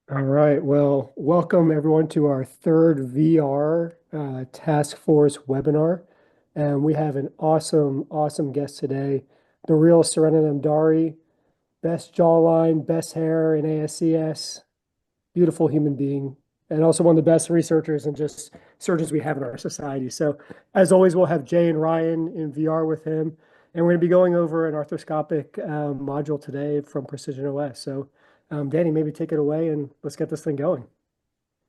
All right. Well, welcome everyone to our third VR Task Force webinar. And we have an awesome guest today, the real Surena Namdari, best jawline, best hair in ASES, beautiful human being, and also one of the best researchers and just surgeons we have in our society. So, as always, we'll have Jay and Ryan in VR with him. And we're going to be going over an arthroscopic module today from PrecisionOS. So, Danny, maybe take it away and let's get this thing going.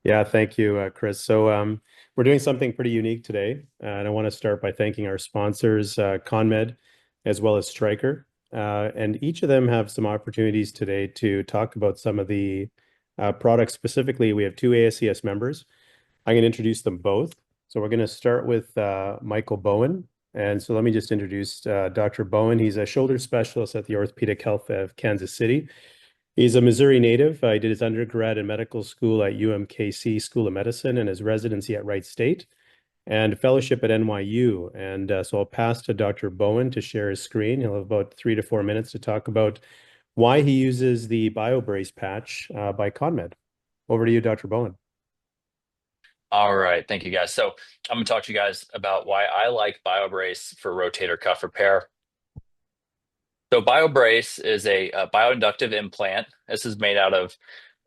Yeah, thank you, Chris. We're doing something pretty unique today, and I want to start by thanking our sponsors, ConMed, as well as Stryker. And each of them have some opportunities today to talk about some of the products. Specifically, we have two ASES members. I'm going to introduce them both. So we're going to start with Michael Bowen. And so let me just introduce Dr. Bowen. He's a shoulder specialist at the Orthopedic Health of Kansas City. He's a Missouri native. He did his undergrad and medical school at UMKC School of Medicine and his residency at Wright State and fellowship at NYU. And so I'll pass to Dr. Bowen to share his screen. He'll have about 3 to 4 minutes to talk about why he uses the BioBrace patch by ConMed. Over to you, Dr. Bowen. All right, thank you guys. So I'm going to talk to you guys about why I like BioBrace for rotator cuff repair. So BioBrace is a bioinductive implant. This is made out of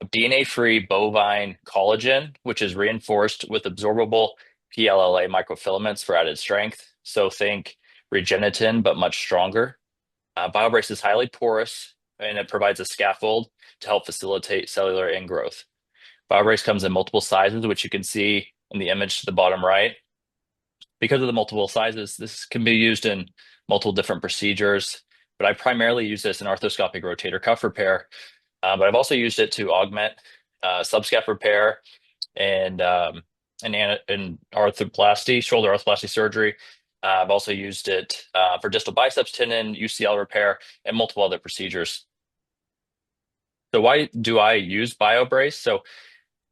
DNA-free bovine collagen, which is reinforced with absorbable PLLA microfilaments for added strength. So think Regeneten, but much stronger. BioBrace is highly porous, and it provides a scaffold to help facilitate cellular ingrowth. BioBrace comes in multiple sizes, which you can see in the image to the bottom right. Because of the multiple sizes, this can be used in multiple different procedures, but I primarily use this in arthroscopic rotator cuff repair. But I've also used it to augment subscap repair and in arthroplasty, shoulder arthroplasty surgery. I've also used it for distal biceps tendon, UCL repair, and multiple other procedures. So why do I use BioBrace? So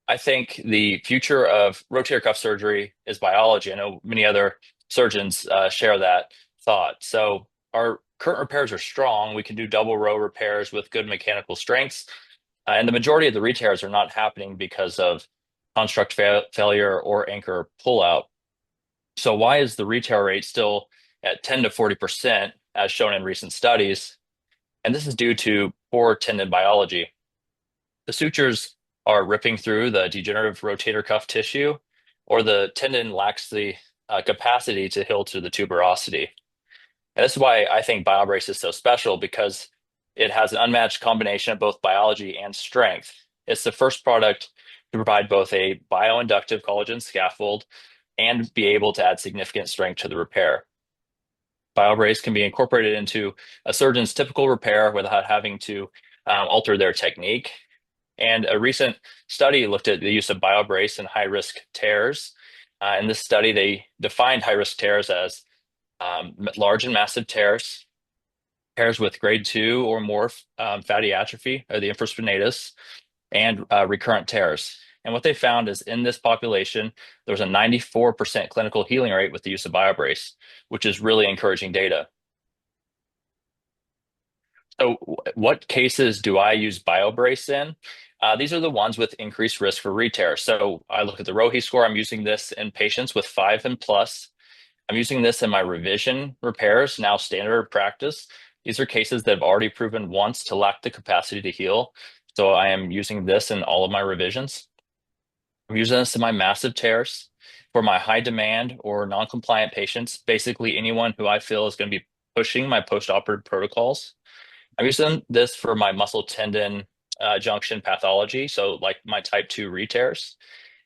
I think the future of rotator cuff surgery is biology. I know many other surgeons share that thought. So our current repairs are strong. We can do double row repairs with good mechanical strengths. And the majority of the retears are not happening because of construct failure or anchor pullout. So why is the retear rate still at 10 to 40% as shown in recent studies? And this is due to poor tendon biology. The sutures are ripping through the degenerative rotator cuff tissue, or the tendon lacks the capacity to heal to the tuberosity. And this is why I think BioBrace is so special, because it has an unmatched combination of both biology and strength. It's the first product to provide both a bioinductive collagen scaffold and be able to add significant strength to the repair. BioBrace can be incorporated into a surgeon's typical repair without having to alter their technique. And a recent study looked at the use of BioBrace in high-risk tears. In this study, they defined high-risk tears as large and massive tears, tears with grade 2 or more fatty atrophy of the infraspinatus, and recurrent tears. And what they found is in this population, there was a 94% clinical healing rate with the use of BioBrace, which is really encouraging data. So what cases do I use BioBrace in? These are the ones with increased risk for re-tear. So I look at the Rohe score. I'm using this in patients with 5 and plus. I'm using this in my revision repairs, now standard practice. These are cases that have already proven once to lack the capacity to heal. So I am using this in all of my revisions. I'm using this in my massive tears. For my high demand or non-compliant patients, basically anyone who I feel is going to be pushing my post-operative protocols. I'm using this for my muscle tendon junction pathology, so like my type 2 re-tears.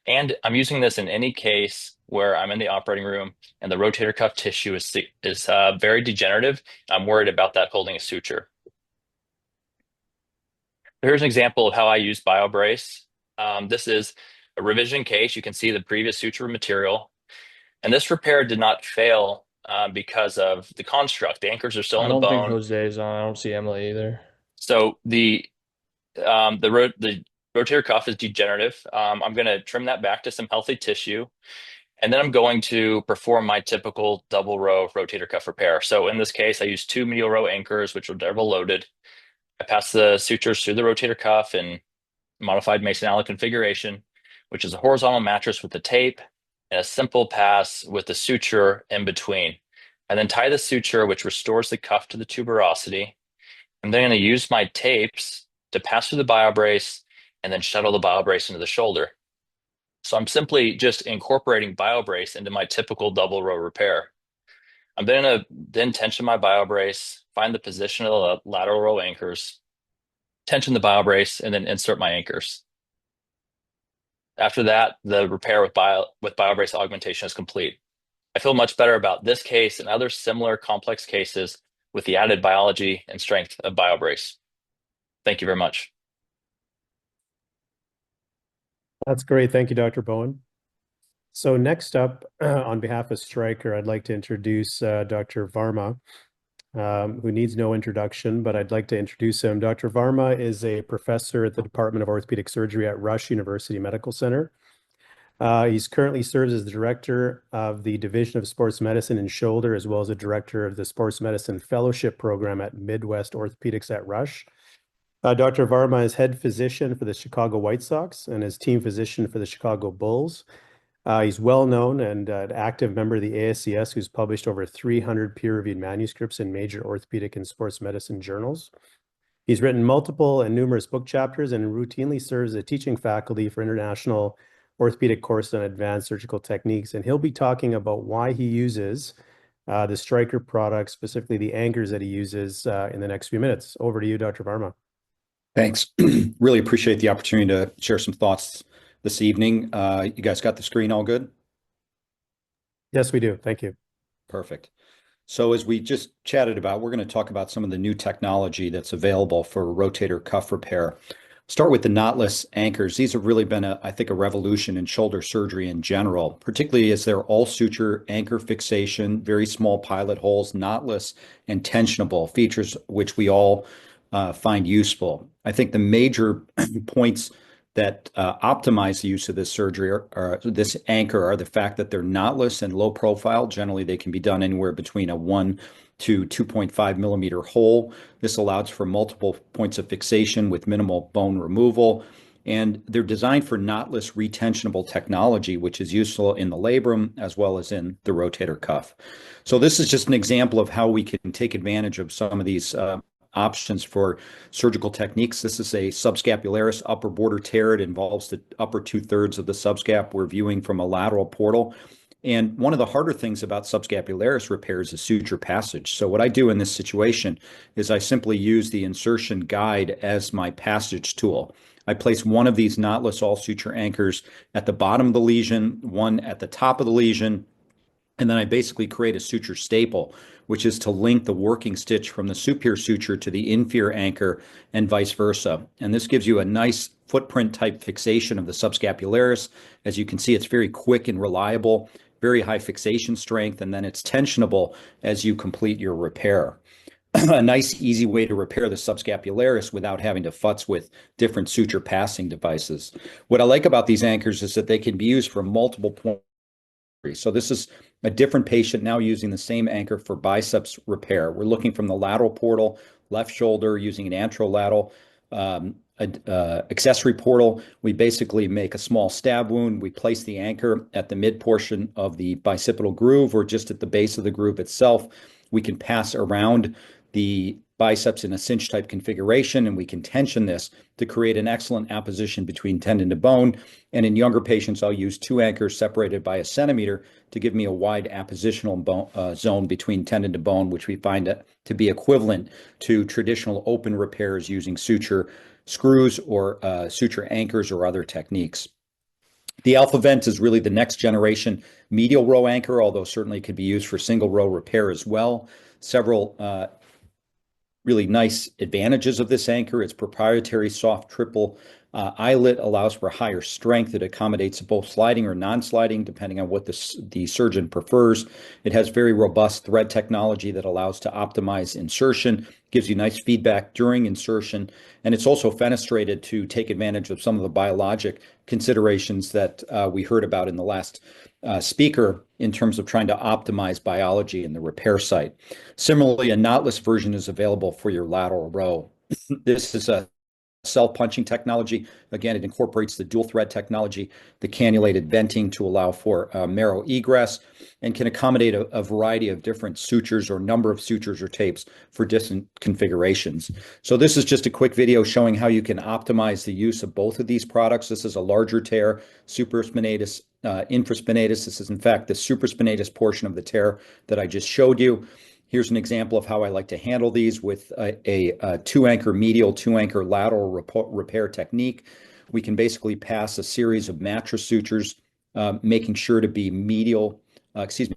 And I'm using this in any case where I'm in the operating room and the rotator cuff tissue is very degenerative. I'm worried about that holding a suture. Here's an example of how I use BioBrace. This is a revision case. You can see the previous suture material. And this repair did not fail because of the construct. The anchors are still I in the don't think bone. Jose's on. I don't see Emily either. So the rotator cuff is degenerative. I'm going to trim that back to some healthy tissue, and then I'm going to perform my typical double row rotator cuff repair. So in this case, I use two medial row anchors, which are double loaded. I pass the sutures through the rotator cuff in modified Masonallo configuration, which is a horizontal mattress with a tape and a simple pass with the suture in between. And then tie the suture, which restores the cuff to the tuberosity. I'm then going to use my tapes to pass through the BioBrace and then shuttle the BioBrace into the shoulder. So I'm simply just incorporating BioBrace into my typical double row repair. I'm then going to then tension my BioBrace, find the position of the lateral row anchors, tension the BioBrace, and then insert my anchors. After that, the repair with BioBrace augmentation is complete. I feel much better about this case and other similar complex cases with the added biology and strength of BioBrace. Thank you very much. That's great. Thank you, Dr. Bowen. So next up, on behalf of Stryker, I'd like to introduce Dr. Varma, who needs no introduction, but I'd like to introduce him. Dr. Varma is a professor at the Department of Orthopedic Surgery at Rush University Medical Center. He's currently serves as the director of the Division of Sports Medicine and Shoulder, as well as the director of the Sports Medicine Fellowship Program at Midwest Orthopedics at Rush. Dr. Varma is head physician for the Chicago White Sox and is team physician for the Chicago Bulls. He's well known and an active member of the ASES, who's published over 300 peer-reviewed manuscripts in major orthopedic and sports medicine journals. He's written multiple and numerous book chapters and routinely serves as a teaching faculty for international orthopedic courses on advanced surgical techniques. And he'll be talking about why he uses the Stryker products, specifically the anchors that he uses in the next few minutes. Over to you, Dr. Varma. Thanks. Really appreciate the opportunity to share some thoughts this evening. You guys got the screen all good? Yes, we do. Thank you. Perfect. So as we just chatted about, we're going to talk about some of the new technology that's available for rotator cuff repair. Start with the knotless anchors. These have really been, I think, a revolution in shoulder surgery in general, particularly as they're all suture anchor fixation, very small pilot holes, knotless and tensionable, features which we all find useful. I think the major points that optimize the use of this surgery or this anchor are the fact that they're knotless and low profile. Generally, they can be done anywhere between a 1 to 2.5 millimeter hole. This allows for multiple points of fixation with minimal bone removal. And they're designed for knotless retensionable technology, which is useful in the labrum as well as in the rotator cuff. So this is just an example of how we can take advantage of some of these options for surgical techniques. This is a subscapularis upper border tear. It involves the upper 2/3 of the subscap. We're viewing from a lateral portal. And one of the harder things about subscapularis repairs is suture passage. So what I do in this situation is I simply use the insertion guide as my passage tool. I place one of these knotless all suture anchors at the bottom of the lesion, one at the top of the lesion, and then I basically create a suture staple, which is to link the working stitch from the superior suture to the inferior anchor and vice versa. And this gives you a nice footprint type fixation of the subscapularis. As you can see, it's very quick and reliable, very high fixation strength, and then it's tensionable as you complete your repair. A nice, easy way to repair the subscapularis without having to futz with different suture passing devices. What I like about these anchors is that they can be used for multiple points. So this is a different patient now using the same anchor for biceps repair. We're looking from the lateral portal, left shoulder, using an anterolateral accessory portal. We basically make a small stab wound. We place the anchor at the mid portion of the bicipital groove or just at the base of the groove itself. We can pass around the biceps in a cinch type configuration, and we can tension this to create an excellent apposition between tendon to bone. And in younger patients, I'll use 2 anchors separated by 1 centimeter to give me a wide appositional zone between tendon to bone, which we find to be equivalent to traditional open repairs using suture screws or suture anchors or other techniques. The Alpha Vent is really the next generation medial row anchor, although certainly it could be used for single row repair as well. Several really nice advantages of this anchor. Its proprietary soft triple eyelet allows for higher strength. It accommodates both sliding or non-sliding, depending on what the surgeon prefers. It has very robust thread technology that allows to optimize insertion, gives you nice feedback during insertion, and it's also fenestrated to take advantage of some of the biologic considerations that we heard about in the last speaker in terms of trying to optimize biology in the repair site. Similarly, a knotless version is available for your lateral row. This is a self-punching technology. Again, it incorporates the dual thread technology, the cannulated venting to allow for marrow egress, and can accommodate a variety of different sutures or number of sutures or tapes for different configurations. So this is just a quick video showing how you can optimize the use of both of these products. This is a larger tear, supraspinatus, infraspinatus. This is in fact the supraspinatus portion of the tear that I just showed you. Here's an example of how I like to handle these with a 2-anchor medial, 2-anchor lateral repair technique. We can basically pass a series of mattress sutures, making sure to be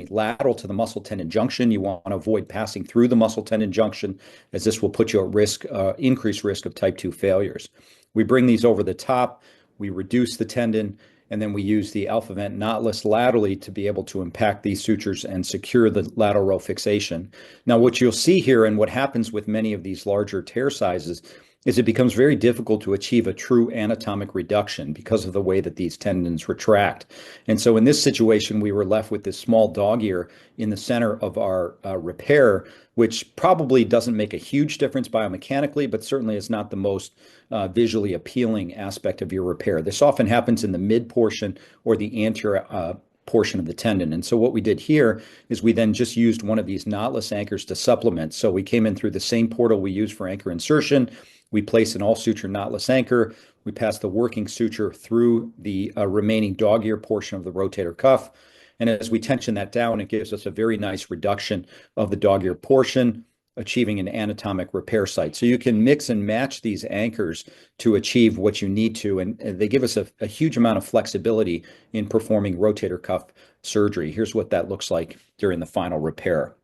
lateral to the muscle tendon junction. You want to avoid passing through the muscle tendon junction, as this will put you at risk, increased risk of type 2 failures. We bring these over the top, we reduce the tendon, and then we use the alpha vent knotless laterally to be able to impact these sutures and secure the lateral row fixation. Now, what you'll see here and what happens with many of these larger tear sizes is it becomes very difficult to achieve a true anatomic reduction because of the way that these tendons retract. And so in this situation, we were left with this small dog ear in the center of our repair, which probably doesn't make a huge difference biomechanically, but certainly is not the most visually appealing aspect of your repair. This often happens in the mid portion or the anterior portion of the tendon. And so what we did here is we then just used one of these knotless anchors to supplement. So we came in through the same portal we use for anchor insertion. We place an all suture knotless anchor. We pass the working suture through the remaining dog ear portion of the rotator cuff. And as we tension that down, it gives us a very nice reduction of the dog ear portion, achieving an anatomic repair site. So you can mix and match these anchors to achieve what you need to, and they give us a huge amount of flexibility in performing rotator cuff surgery. Here's what that looks like during the final repair.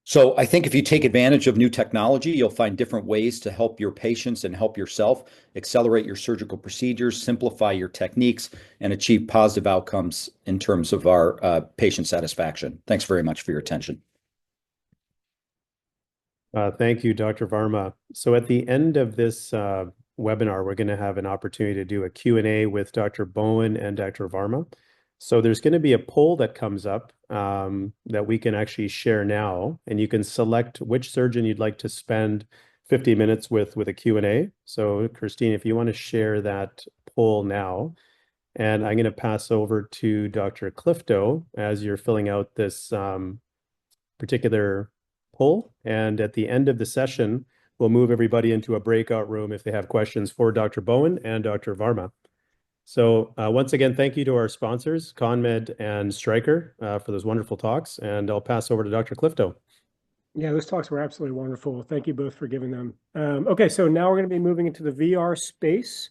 So I think if you take advantage of new technology, you'll find different ways to help your patients and help yourself accelerate your surgical procedures, simplify your techniques, and achieve positive outcomes in terms of our patient satisfaction. Thanks very much for your attention. Thank you, Dr. Varma. So at the end of this webinar, we're going to have an opportunity to do a Q&A with Dr. Bowen and Dr. Varma. So there's going to be a poll that comes up that we can actually share now, and you can select which surgeon you'd like to spend 50 minutes with a Q&A. So Christine, if you want to share that poll now, and I'm going to pass over to Dr. Klifto as you're filling out this particular poll. And at the end of the session, we'll move everybody into a breakout room if they have questions for Dr. Bowen and Dr. Varma. So once again, thank you to our sponsors, CONMED and Stryker, for those wonderful talks. And I'll pass over to Dr. Klifto. Yeah, those talks were absolutely wonderful. Thank you both for giving them. Okay, so now we're going to be moving into the VR space.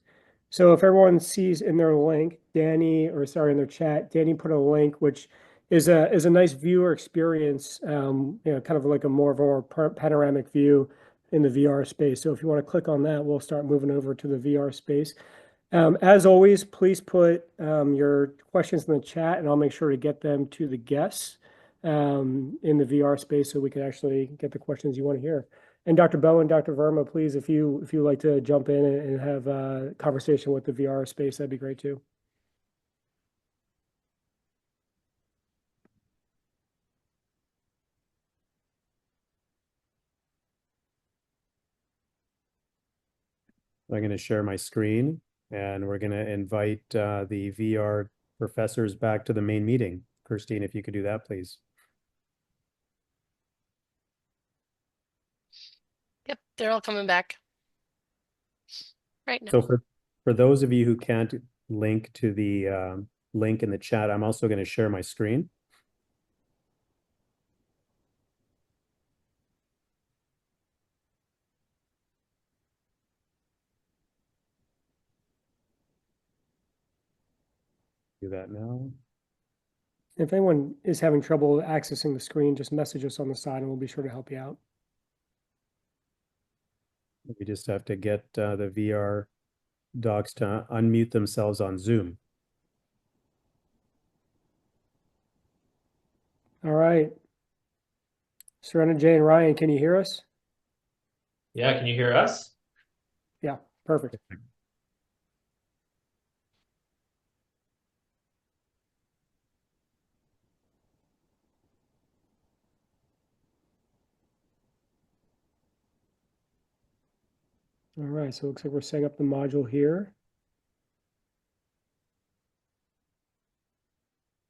So if everyone sees in their link, in their chat, Danny put a link, which is a nice viewer experience, kind of like a more panoramic view in the VR space. So if you want to click on that, we'll start moving over to the VR space. As always, please put your questions in the chat, and I'll make sure to get them to the guests in the VR space so we can actually get the questions you want to hear. And Dr. Bowen, Dr. Varma, please, if you like to jump in and have a conversation with the VR space, that'd be great too. I'm going to share my screen, and we're going to invite the VR professors back to the main meeting. Christine, if you could do that, please. Yep, they're all coming back right now. So for those of you who can't link to the link in the chat, I'm also going to share my screen. Do that now. If anyone is having trouble accessing the screen, just message us on the side and we'll be sure to help you out. We just have to get the VR docs to unmute themselves on Zoom. All right. Surena, Jay, and Ryan, can you hear us? Yeah, can you hear us? Yeah, perfect. All right, so it looks like we're setting up the module here.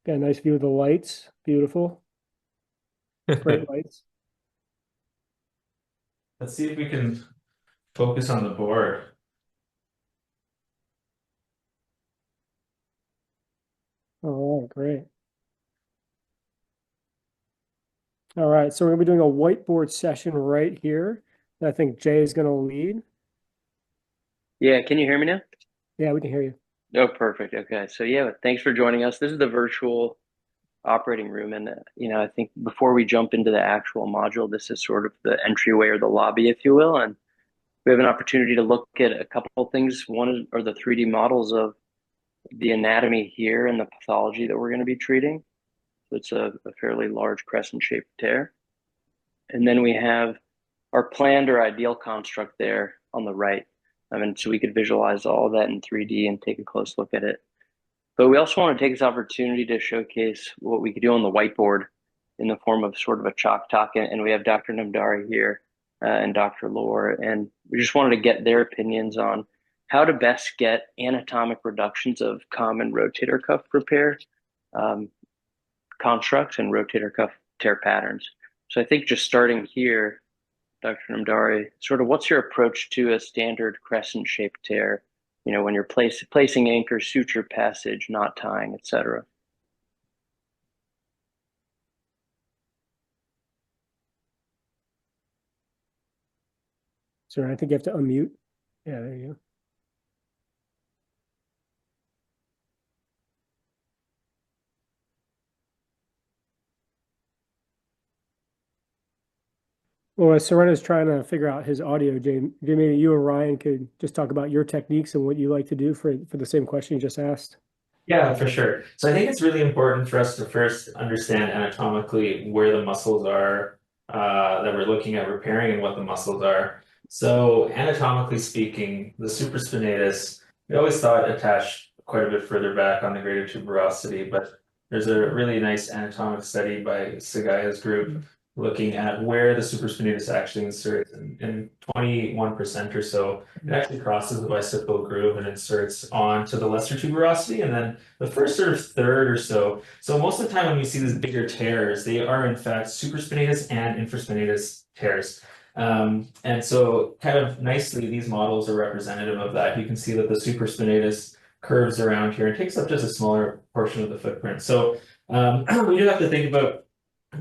Got a nice view of the lights. Beautiful. Bright lights. Let's see if we can focus on the board. All right, great. All right, so we're gonna be doing a whiteboard session right here. I think Jay is gonna lead. Yeah, can you hear me now? Yeah, we can hear you. Oh, perfect. Okay. So yeah, thanks for joining us. This is the virtual operating room. And, I think before we jump into the actual module, this is sort of the entryway or the lobby, if you will. And we have an opportunity to look at a couple of things. One are the 3D models of the anatomy here and the pathology that we're going to be treating. So it's a fairly large crescent-shaped tear. And then we have our planned or ideal construct there on the right. So we could visualize all of that in 3D and take a close look at it. But we also want to take this opportunity to showcase what we could do on the whiteboard in the form of sort of a chalk talk. And we have Dr. Namdari here and Dr. Lohre. And we just wanted to get their opinions on how to best get anatomic reductions of common rotator cuff repair constructs and rotator cuff tear patterns. So I think just starting here, Dr. Namdari, sort of what's your approach to a standard crescent-shaped tear? When you're placing anchor, suture passage, knot tying, etc. So I think you have to unmute. Yeah, there you go. Well, as Surena's trying to figure out his audio, maybe you and Ryan could just talk about your techniques and what you like to do for the same question you just asked. Yeah, for sure. So I think it's really important for us to first understand anatomically where the muscles are that we're looking at repairing and what the muscles are. So anatomically speaking, the supraspinatus, we always thought attached quite a bit further back on the greater tuberosity, but there's a really nice anatomic study by Sagaya's group looking at where the supraspinatus actually inserts in 21% or so. It actually crosses the bicipital groove and inserts onto the lesser tuberosity, and then the first sort of third or so. So most of the time when you see these bigger tears, they are in fact supraspinatus and infraspinatus tears. And so kind of nicely, these models are representative of that. You can see that the supraspinatus curves around here and takes up just a smaller portion of the footprint. So we do have to think about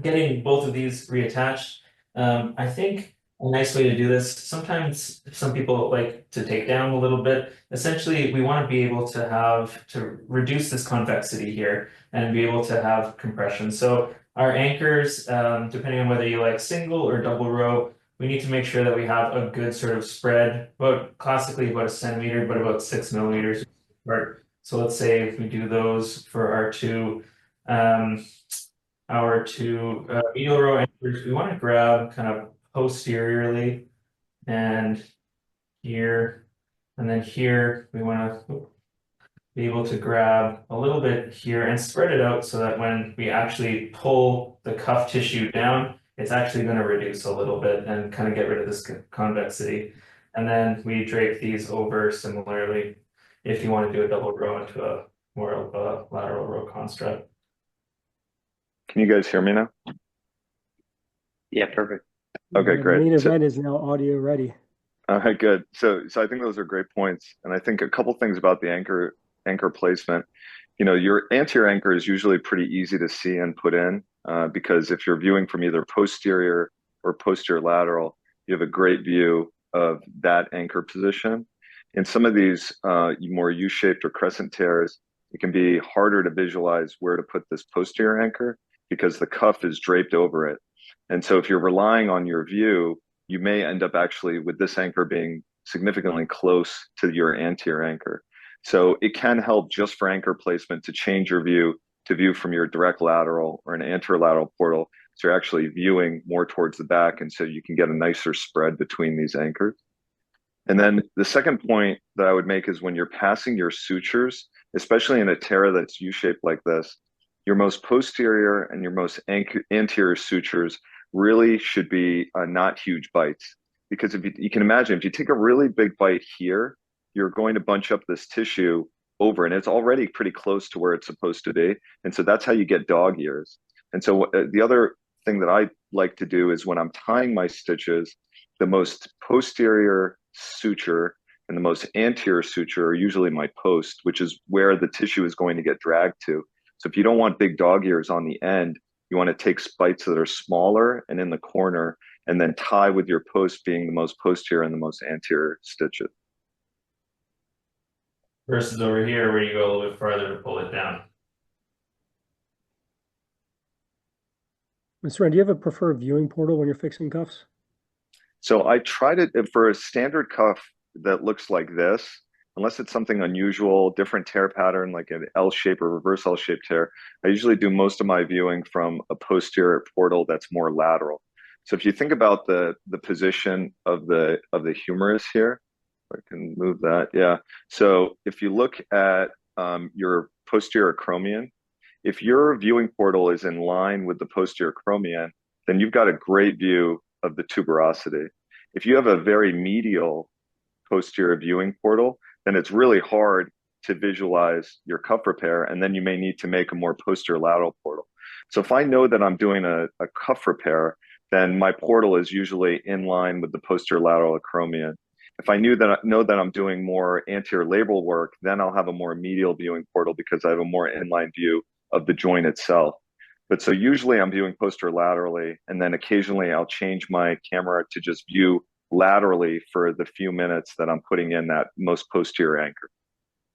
getting both of these reattached. I think a nice way to do this, sometimes some people like to take down a little bit. Essentially, we want to be able to reduce this convexity here and be able to have compression. So our anchors, depending on whether you like single or double row, we need to make sure that we have a good sort of spread, classically about 1 centimeter, but about 6 millimeters apart. So let's say if we do those for our two medial row anchors, we want to grab kind of posteriorly and here, and then here we want to be able to grab a little bit here and spread it out so that when we actually pull the cuff tissue down, it's actually going to reduce a little bit and kind of get rid of this convexity. And then we drape these over similarly if you want to do a double row into a more of a lateral row construct. Can you guys hear me now? Yeah, perfect. Okay, The great. main event is now audio ready. All right, good. So I think those are great points. And I think a couple things about the anchor placement. Your anterior anchor is usually pretty easy to see and put in because if you're viewing from either posterior or posterior lateral, you have a great view of that anchor position. In some of these more U-shaped or crescent tears, it can be harder to visualize where to put this posterior anchor because the cuff is draped over it. And so if you're relying on your view, you may end up actually with this anchor being significantly close to your anterior anchor. So it can help just for anchor placement to change your view to view from your direct lateral or an anterolateral portal. So you're actually viewing more towards the back. And so you can get a nicer spread between these anchors. And then the second point that I would make is when you're passing your sutures, especially in a tear that's U-shaped like this, your most posterior and your most anterior sutures really should be not huge bites because if you can imagine, if you take a really big bite here, you're going to bunch up this tissue over, and it's already pretty close to where it's supposed to be. And so that's how you get dog ears. And so the other thing that I like to do is when I'm tying my stitches, the most posterior suture and the most anterior suture are usually my post, which is where the tissue is going to get dragged to. So if you don't want big dog ears on the end, you want to take bites that are smaller and in the corner, and then tie with your post being the most posterior and the most anterior stitches. Versus over here where you go a little bit farther to pull it down. Mr. Ryan, do you have a preferred viewing portal when you're fixing cuffs? So I tried it for a standard cuff that looks like this, unless it's something unusual, different tear pattern, like an L shape or reverse L shaped tear. I usually do most of my viewing from a posterior portal that's more lateral. So if you think about the position of the humerus here, if I can move that, yeah. So if you look at your posterior acromion, if your viewing portal is in line with the posterior acromion, then you've got a great view of the tuberosity. If you have a very medial posterior viewing portal, then it's really hard to visualize your cuff repair, and then you may need to make a more posterior lateral portal. So if I know that I'm doing a cuff repair, then my portal is usually in line with the posterior lateral acromion. If I know that I'm doing more anterior labral work, then I'll have a more medial viewing portal because I have a more inline view of the joint itself. But so usually I'm viewing posterior laterally, and then occasionally I'll change my camera to just view laterally for the few minutes that I'm putting in that most posterior anchor.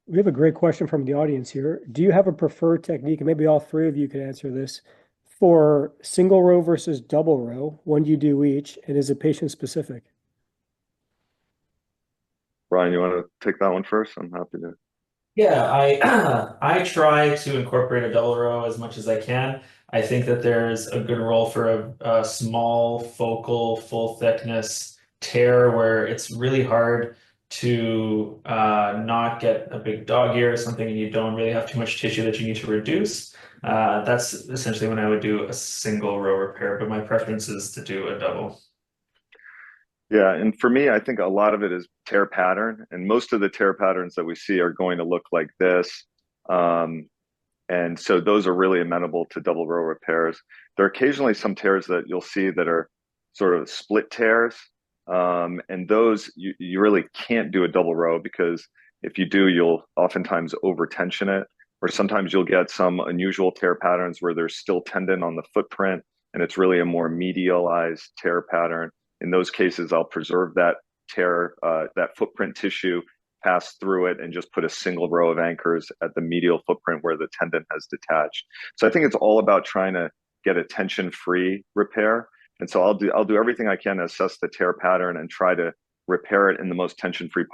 We have a great question from the audience here. Do you have a preferred technique, and maybe all three of you could answer this, for single row versus double row? When do you do each, and is it patient specific? Brian, you want to take that one first? I'm happy to. Yeah, I try to incorporate a double row as much as I can. I think that there's a good role for a small focal full thickness tear where it's really hard to not get a big dog ear or something, and you don't really have too much tissue that you need to reduce. That's essentially when I would do a single row repair, but my preference is to do a double. Yeah, and for me, I think a lot of it is tear pattern, and most of the tear patterns that we see are going to look like this. And so those are really amenable to double row repairs. There are occasionally some tears that you'll see that are sort of split tears, and those you really can't do a double row, because if you do, you'll oftentimes over tension it, or sometimes you'll get some unusual tear patterns where there's still tendon on the footprint, and it's really a more medialized tear pattern. In those cases, I'll preserve that tear, that footprint tissue, pass through it, and just put a single row of anchors at the medial footprint where the tendon has detached. So I think it's all about trying to get a tension-free repair. And so I'll do everything I can to assess the tear pattern and try to repair it in the most tension-free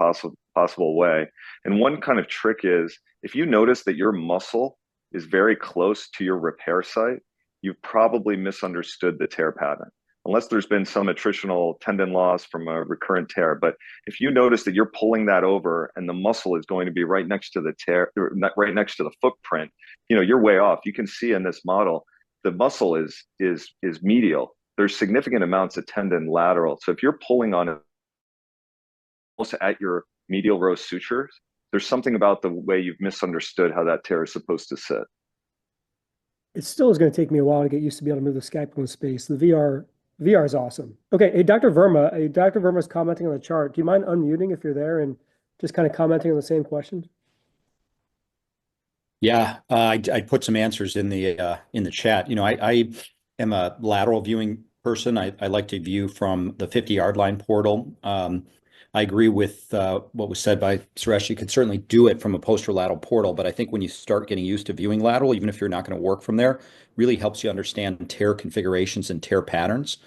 possible way. And one kind of trick is, if you notice that your muscle is very close to your repair site, you've probably misunderstood the tear pattern, unless there's been some attritional tendon loss from a recurrent tear. But if you notice that you're pulling that over and the muscle is going to be right next to the tear, right next to the footprint, you're way off. You can see in this model, the muscle is medial. There's significant amounts of tendon lateral. So if you're pulling on it almost at your medial row sutures, there's something about the way you've misunderstood how that tear is supposed to sit. It still is going to take me a while to get used to be able to move the scapula in space. The VR is awesome. Okay, hey, Dr. Verma. Dr. Verma's commenting on the chart. Do you mind unmuting if you're there and just kind of commenting on the same question? Yeah, I put some answers in the chat. I am a lateral viewing person. I like to view from the 50-yard line portal. I agree with what was said by Suresh. You can certainly do it from a posterolateral portal, but I think when you start getting used to viewing lateral, even if you're not going to work from there, really helps you understand tear configurations and tear patterns.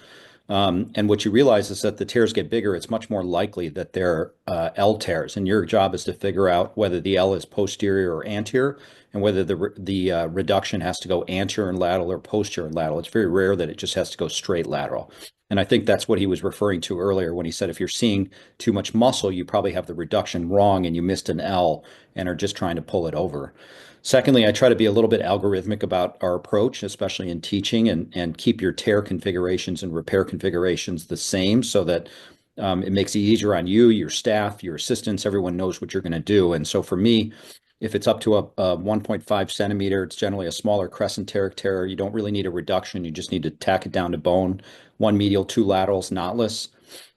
And what you realize is that the tears get bigger, it's much more likely that they're L tears. And your job is to figure out whether the L is posterior or anterior, and whether the reduction has to go anterior and lateral or posterior and lateral. It's very rare that it just has to go straight lateral. And I think that's what he was referring to earlier when he said if you're seeing too much muscle, you probably have the reduction wrong and you missed an L and are just trying to pull it over. Secondly, I try to be a little bit algorithmic about our approach, especially in teaching, and keep your tear configurations and repair configurations the same, so that It makes it easier on you, your staff, your assistants. Everyone knows what you're going to do. And so for me, if it's up to a 1.5 centimeter, it's generally a smaller crescenteric tear. You don't really need a reduction. You just need to tack it down to bone. 1 medial, 2 laterals, knotless.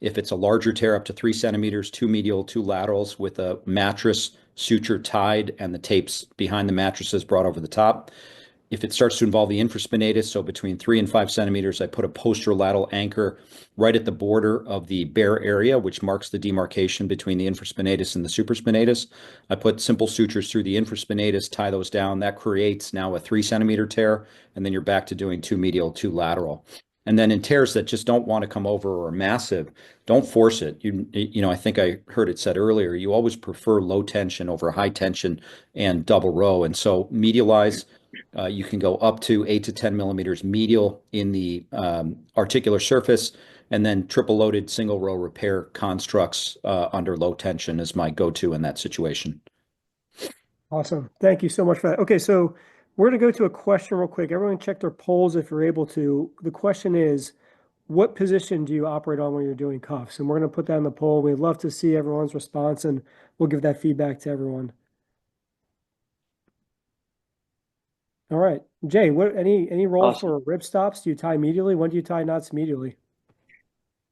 If it's a larger tear up to 3 centimeters, 2 medial, 2 laterals with a mattress suture tied and the tapes behind the mattresses brought over the top. If it starts to involve the infraspinatus, so between 3 and 5 centimeters, I put a posterolateral anchor right at the border of the bare area, which marks the demarcation between the infraspinatus and the supraspinatus. I put simple sutures through the infraspinatus, tie those down. That creates now a 3 centimeter tear, and then you're back to doing 2 medial, 2 lateral. And then in tears that just don't want to come over or are massive, don't force it. I think I heard it said earlier, you always prefer low tension over high tension and double row. And so medialize. You can go up to 8 to 10 millimeters medial in the articular surface, and then triple loaded single row repair constructs under low tension is my go-to in that situation. Awesome. Thank you so much for that. Okay, so we're going to go to a question real quick. Everyone check their polls if you're able to. The question is, what position do you operate on when you're doing cuffs? And we're going to put that in the poll. We'd love to see everyone's response, and we'll give that feedback to everyone. All right. Jay, any role Awesome. for rib stops? Do you tie medially? When do you tie knots medially?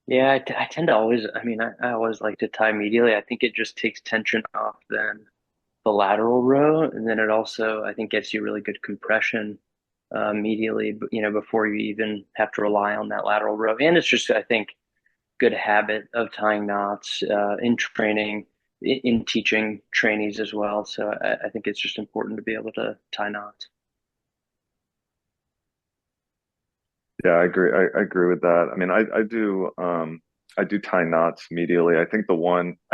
Yeah, I tend to always, I always like to tie medially. I think it just takes tension off then the lateral row, and then it also, I think, gets you really good compression medially, before you even have to rely on that lateral row. And it's just, I think, good habit of tying knots in training, in teaching trainees as well. So I think it's just important to be able to tie knots. Yeah, I agree. I agree with that. I mean, I do tie knots medially. I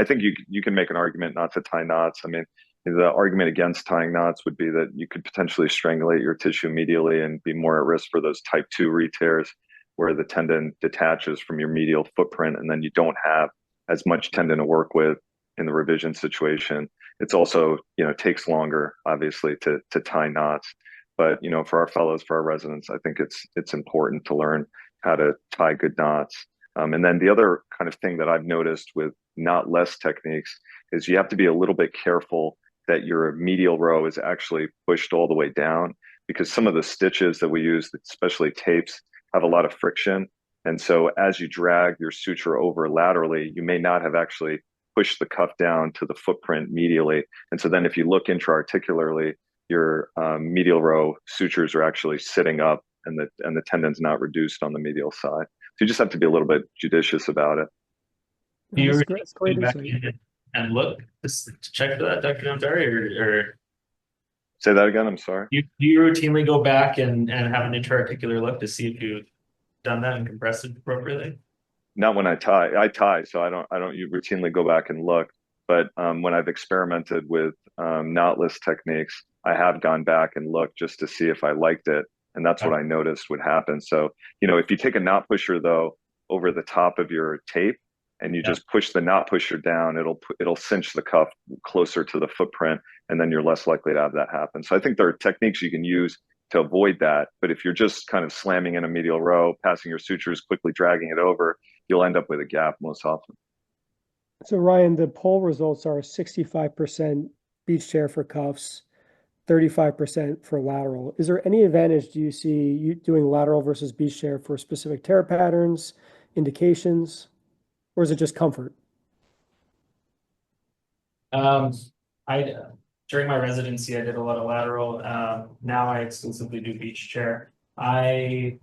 think you can make an argument not to tie knots. I mean, the argument against tying knots would be that you could potentially strangulate your tissue medially and be more at risk for those type 2 re-tears where the tendon detaches from your medial footprint and then you don't have as much tendon to work with in the revision situation. It's also, takes longer, obviously, to tie knots. But for our fellows, for our residents, I think it's important to learn how to tie good knots. And then the other kind of thing that I've noticed with knotless techniques is you have to be a little bit careful that your medial row is actually pushed all the way down, because some of the stitches that we use, especially tapes, have a lot of friction. And so as you drag your suture over laterally, you may not have actually pushed the cuff down to the footprint medially. And so then if you look intra-articularly, your medial row sutures are actually sitting up and the tendon's not reduced on the medial side. So you just have to be a little bit judicious about it. Do you That's great go back insight. in and look to check for that, Dr. Namdari, or Say that again, I'm sorry. do you routinely go back and have an intra-articular look to see if you've done that and compressed it appropriately? Not when I tie. I tie, so I don't routinely go back and look. But when I've experimented with knotless techniques, I have gone back and looked just to see if I liked it. And that's what I noticed would happen. So, if you take a knot pusher, though, over the top of your tape and you just push the knot pusher down, it'll cinch the cuff closer to the footprint, and then you're less likely to have that happen. So I think there are techniques you can use to avoid that. But if you're just kind of slamming in a medial row, passing your sutures, quickly dragging it over, you'll end up with a gap most often. So Ryan, the poll results are 65% beach chair for cuffs, 35% for lateral. Is there any advantage do you see you doing lateral versus beach chair for specific tear patterns, indications, or is it just comfort? I during my residency, I did a lot of lateral. Now I exclusively do beach chair. I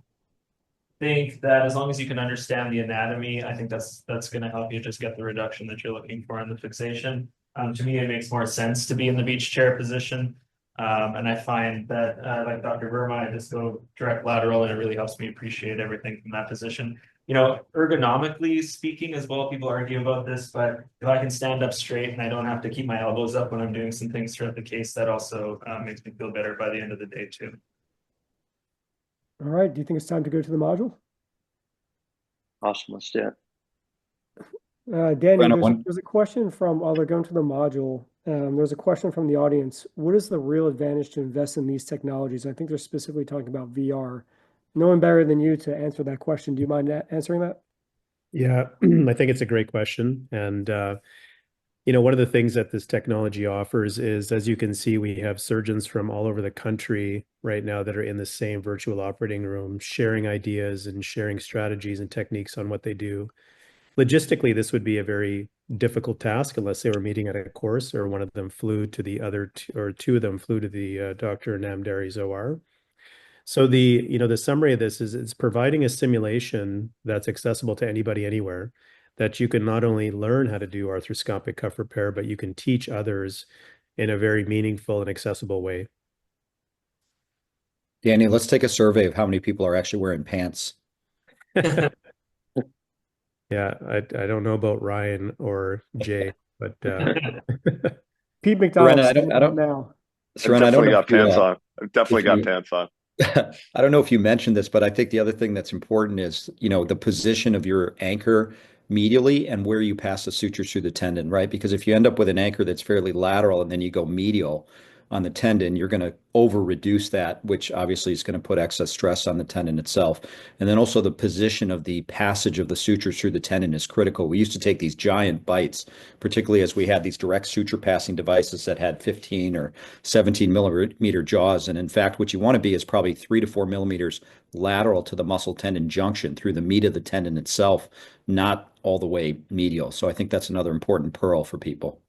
think that as long as you can understand the anatomy, I think that's going to help you just get the reduction that you're looking for in the fixation. To me, it makes more sense to be in the beach chair position. And I find that, like Dr. Verma, I just go direct lateral, and it really helps me appreciate everything from that position. Ergonomically speaking as well, people argue about this, but if I can stand up straight and I don't have to keep my elbows up when I'm doing some things throughout the case, that also makes me feel better by the end of the day too. All right. Do you think it's time to go to the module? Awesome. Let's do it. Danny, there's a question from, while they're going to the module, there's a question from the audience. What is the real advantage to invest in these technologies? I think they're specifically talking about VR. No one better than you to answer that question. Do you mind answering that? Yeah, I think it's a great question. And, one of the things that this technology offers is, as you can see, we have surgeons from all over the country right now that are in the same virtual operating room, sharing ideas and sharing strategies and techniques on what they do. Logistically, this would be a very difficult task unless they were meeting at a course or one of them flew to the other, or two of them flew to the Dr. Namdari's OR. So the summary of this is it's providing a simulation that's accessible to anybody anywhere, that you can not only learn how to do arthroscopic cuff repair, but you can teach others in a very meaningful and accessible way. Danny, let's take a survey of how many people are actually wearing pants. Yeah, I don't know about Ryan or Jay, but Pete McDonald, Surena, stand up now. Surena, I don't know if you, I've definitely got pants on. I don't know if you mentioned this, but I think the other thing that's important is, the position of your anchor medially and where you pass the suture through the tendon, right? Because if you end up with an anchor that's fairly lateral and then you go medial on the tendon, you're going to over reduce that, which obviously is going to put excess stress on the tendon itself. And then also the position of the passage of the suture through the tendon is critical. We used to take these giant bites, particularly as we had these direct suture passing devices that had 15 or 17 millimeter jaws. And in fact, what you want to be is probably 3 to 4 millimeters lateral to the muscle tendon junction through the meat of the tendon itself, not all the way medial. So I think that's another important pearl for people.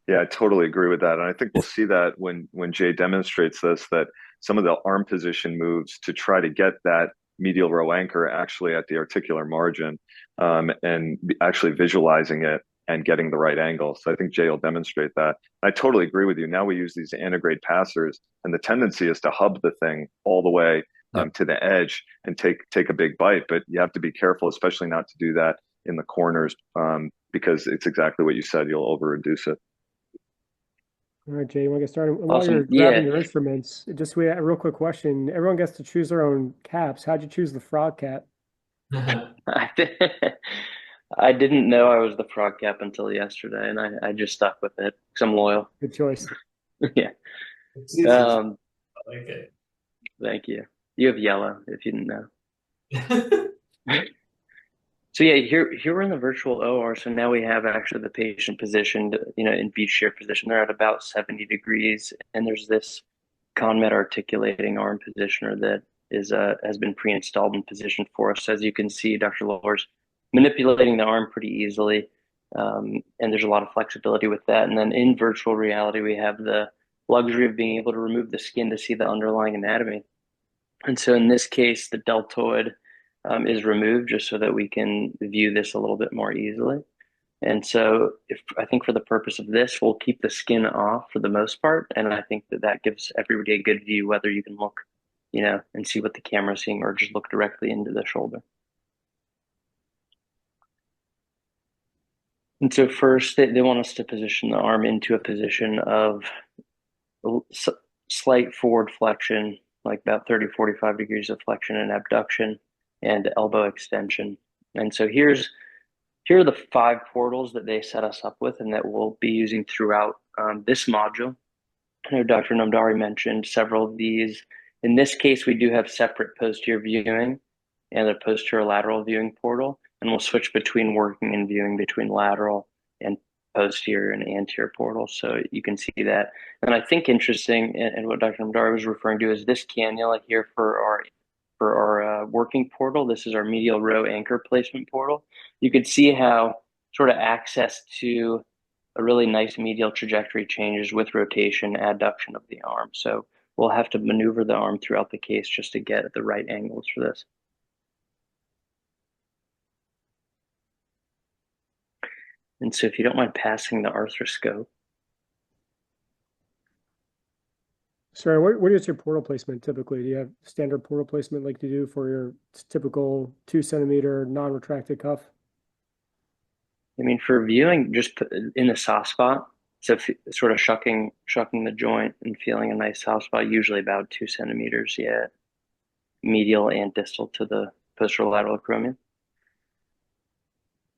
Yeah, I totally agree with that. And I think we'll see that when Jay demonstrates this, that some of the arm position moves to try to get that medial row anchor actually at the articular margin, and actually visualizing it and getting the right angle. So I think Jay will demonstrate that. I totally agree with you. Now we use these antegrade passers, and the tendency is to hub the thing all the way to the edge and take a big bite. But you have to be careful, especially not to do that in the corners, because it's exactly what you said. You'll over reduce it. All right, Jay, you want to get started? While Awesome. you're grabbing your instruments, a real quick question. Everyone gets to choose their own caps. How'd you choose the frog cap? I didn't know I was the frog cap until yesterday, and I just stuck with it because I'm loyal. Good choice. Yeah. I like it. Thank you. You have yellow, if you didn't know. So yeah, here we're in the virtual OR. So now we have actually the patient positioned, in V shear position. They're at about 70 degrees, and there's this ConMed articulating arm positioner that has been pre-installed and positioned for us. So as you can see, Dr. Lohre's manipulating the arm pretty easily, and there's a lot of flexibility with that. And then in virtual reality, we have the luxury of being able to remove the skin to see the underlying anatomy. And so in this case, the deltoid is removed just so that we can view this a little bit more easily. And so I think for the purpose of this, we'll keep the skin off for the most part. And I think that gives everybody a good view, whether you can look, and see what the camera's seeing or just look directly into the shoulder. And so first, they want us to position the arm into a position of slight forward flexion, like about 30, 45 degrees of flexion and abduction, and elbow extension. And so here are the 5 portals that they set us up with and that we'll be using throughout this module. I know Dr. Namdari mentioned several of these. In this case, we do have separate posterior viewing and a posterior lateral viewing portal, and we'll switch between working and viewing between lateral and posterior and anterior portals, so you can see that. And I think interesting, and what Dr. Namdari was referring to, is this cannula here for our working portal. This is our medial row anchor placement portal. You could see how sort of access to a really nice medial trajectory changes with rotation, adduction of the arm. So we'll have to maneuver the arm throughout the case just to get at the right angles for this. And so if you don't mind passing the arthroscope. Sorry, what is your portal placement typically? Do you have standard portal placement like you do for your typical 2 centimeter non-retracted cuff? I mean, for viewing, just put in the soft spot. So sort of shucking the joint and feeling a nice soft spot, usually about 2 centimeters, yeah, medial and distal to the posterolateral acromion.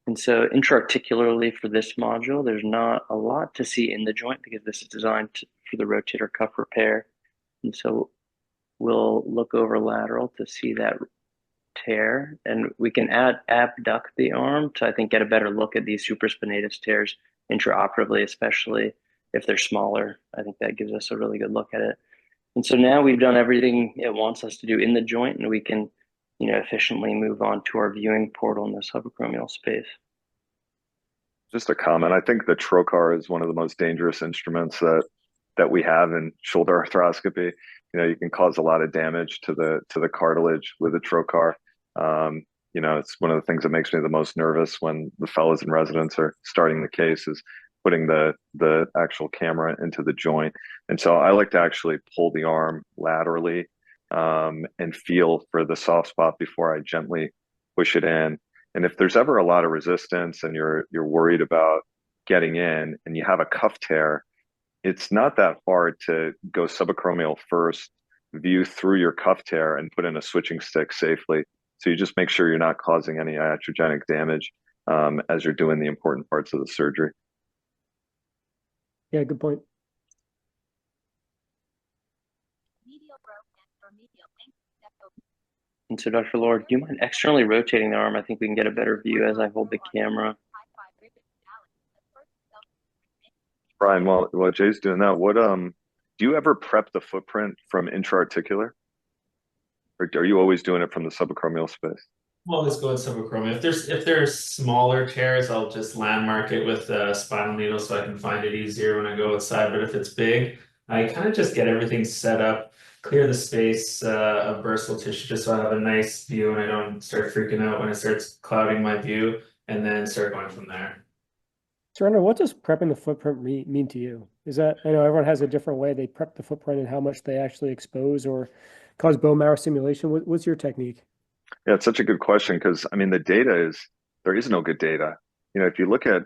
And so intra-articularly for this module, there's not a lot to see in the joint because this is designed for the rotator cuff repair. And so we'll look over lateral to see that tear, and we can abduct the arm to, I think, get a better look at these supraspinatus tears intraoperatively, especially if they're smaller. I think that gives us a really good look at it. And so now we've done everything it wants us to do in the joint, and we can, efficiently move on to our viewing portal in the subacromial space. Just a comment. I think the trocar is one of the most dangerous instruments that we have in shoulder arthroscopy. You can cause a lot of damage to the cartilage with a trocar. It's one of the things that makes me the most nervous when the fellows in residence are starting the case is putting the actual camera into the joint. And so I like to actually pull the arm laterally and feel for the soft spot before I gently push it in. And if there's ever a lot of resistance and you're worried about getting in and you have a cuff tear, it's not that hard to go subacromial first, view through your cuff tear and put in a switching stick safely. So you just make sure you're not causing any iatrogenic damage as you're doing the important parts of the surgery. Yeah, good point. And so, Dr. Lohre, do you mind externally rotating the arm? I think we can get a better view as I hold the camera. Brian, while Jay's doing that, what do you ever prep the footprint from intra-articular? Or are you always doing it from the subacromial space? We'll always go with subacromial. If there's smaller tears, I'll just landmark it with a spinal needle so I can find it easier when I go outside. But if it's big, I kind of just get everything set up, clear the space of bursal tissue just so I have a nice view and I don't start freaking out when it starts clouding my view, and then start going from there. Surena, what does prepping the footprint mean to you? Is that, I know everyone has a different way they prep the footprint and how much they actually expose or cause bone marrow stimulation. What's your technique? Yeah, it's such a good question because there is no good data. If you look at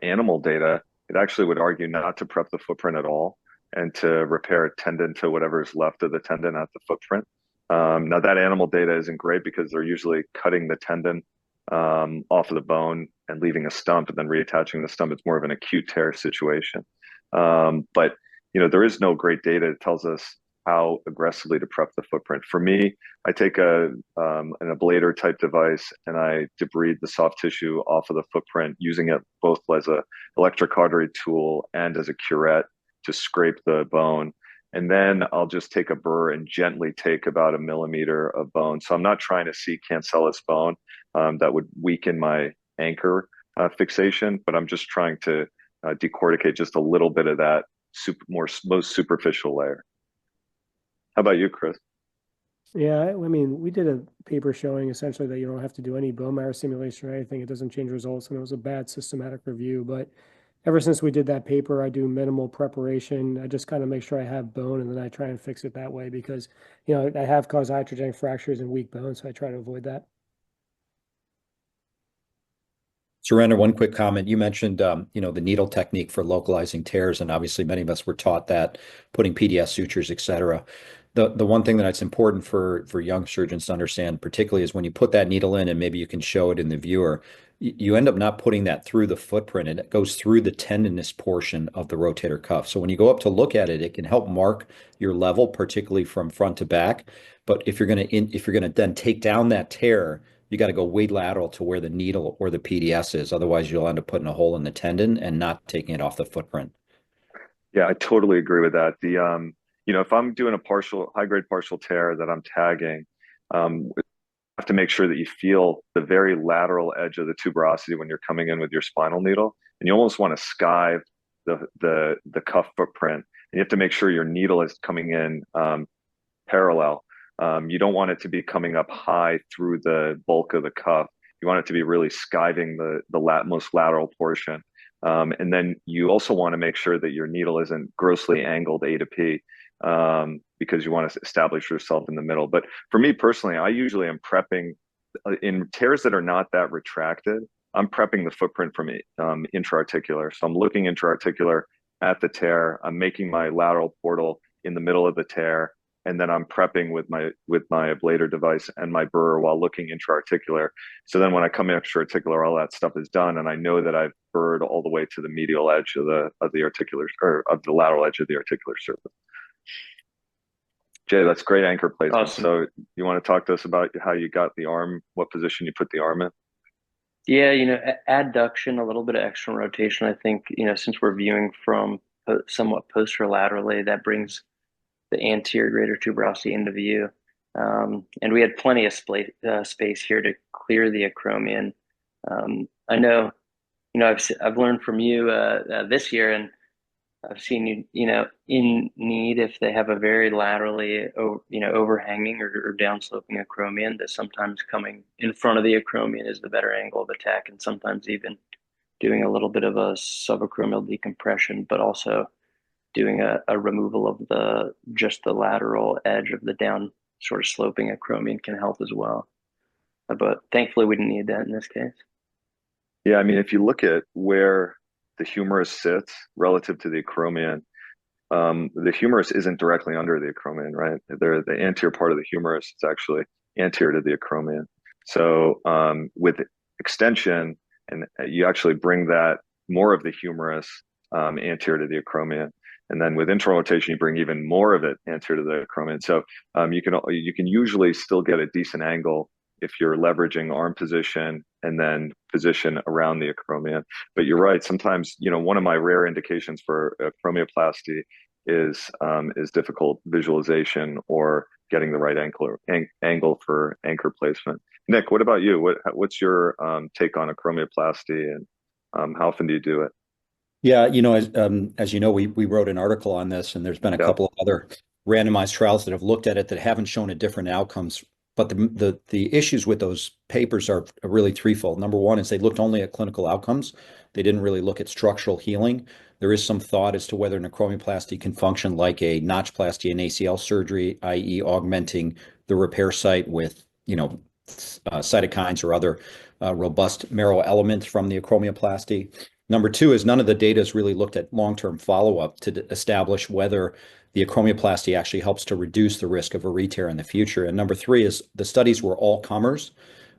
animal data, it actually would argue not to prep the footprint at all and to repair a tendon to whatever is left of the tendon at the footprint. Now that animal data isn't great because they're usually cutting the tendon off of the bone and leaving a stump and then reattaching the stump. It's more of an acute tear situation. But there is no great data that tells us how aggressively to prep the footprint. For me, I take an ablator type device and I debride the soft tissue off of the footprint, using it both as a electrocautery tool and as a curette to scrape the bone. And then I'll just take a burr and gently take about 1 millimeter of bone. So I'm not trying to see cancellous bone that would weaken my anchor fixation, but I'm just trying to decorticate just a little bit of that most superficial layer. How about you, Chris? Yeah, I mean, we did a paper showing essentially that you don't have to do any bone marrow stimulation or anything. It doesn't change results, and it was a bad systematic review. But ever since we did that paper, I do minimal preparation. I just kind of make sure I have bone, and then I try and fix it that way because, I have caused iatrogenic fractures and weak bone, so I try to avoid that. Surena, one quick comment. You mentioned, the needle technique for localizing tears, and obviously many of us were taught that, putting PDS sutures, et cetera. The one thing that's important for young surgeons to understand, particularly, is when you put that needle in, and maybe you can show it in the viewer, you end up not putting that through the footprint, and it goes through the tendinous portion of the rotator cuff. So when you go up to look at it, it can help mark your level, particularly from front to back. But if you're gonna then take down that tear, you got to go way lateral to where the needle or the PDS is. Otherwise, you'll end up putting a hole in the tendon and not taking it off the footprint. Yeah, I totally agree with that. If I'm doing a high-grade partial tear that I'm tagging, you have to make sure that you feel the very lateral edge of the tuberosity when you're coming in with your spinal needle, and you almost want to skive the cuff footprint. And you have to make sure your needle is coming in parallel. You don't want it to be coming up high through the bulk of the cuff. You want it to be really skiving the most lateral portion. And then you also want to make sure that your needle isn't grossly angled A to P, because you want to establish yourself in the middle. But for me personally, I usually am prepping in tears that are not that retracted. I'm prepping the footprint from intra-articular. So I'm looking intra-articular at the tear. I'm making my lateral portal in the middle of the tear. And then I'm prepping with my ablator device and my burr while looking intra-articular. So then when I come extra-articular, all that stuff is done, and I know that I've burred all the way to the medial edge of the articular, or of the lateral edge of the articular surface. Jay, that's great anchor placement. Awesome. So you want to talk to us about how you got the arm, what position you put the arm in? Yeah, adduction, a little bit of external rotation. I think, since we're viewing from somewhat posterolaterally, that brings the anterior greater tuberosity into view. And we had plenty of space here to clear the acromion. I know, I've learned from you this year, and I've seen in need if they have a very laterally, overhanging or downsloping acromion, that sometimes coming in front of the acromion is the better angle of attack, and sometimes even doing a little bit of a subacromial decompression, but also doing a removal of just the lateral edge of the down sort of sloping acromion can help as well. But thankfully, we didn't need that in this case. Yeah, I mean, if you look at where the humerus sits relative to the acromion, the humerus isn't directly under the acromion, right? The anterior part of the humerus is actually anterior to the acromion. So with extension, and you actually bring that more of the humerus anterior to the acromion. And then with internal rotation, you bring even more of it anterior to the acromion. So you can usually still get a decent angle if you're leveraging arm position and then position around the acromion. But you're right. Sometimes, one of my rare indications for acromioplasty is difficult visualization or getting the right angle for anchor placement. Nick, what about you? What's your take on acromioplasty, and how often do you do it? Yeah, as you know, we wrote an article on this, and there's been a Yeah. couple of other randomized trials that have looked at it that haven't shown a different outcomes. But the issues with those papers are really threefold. Number one is they looked only at clinical outcomes. They didn't really look at structural healing. There is some thought as to whether an acromioplasty can function like a notchplasty and ACL surgery, i.e., augmenting the repair site with, cytokines or other robust marrow elements from the acromioplasty. Number two is none of the data has really looked at long-term follow-up to establish whether the acromioplasty actually helps to reduce the risk of a re-tear in the future. And number three is the studies were all comers,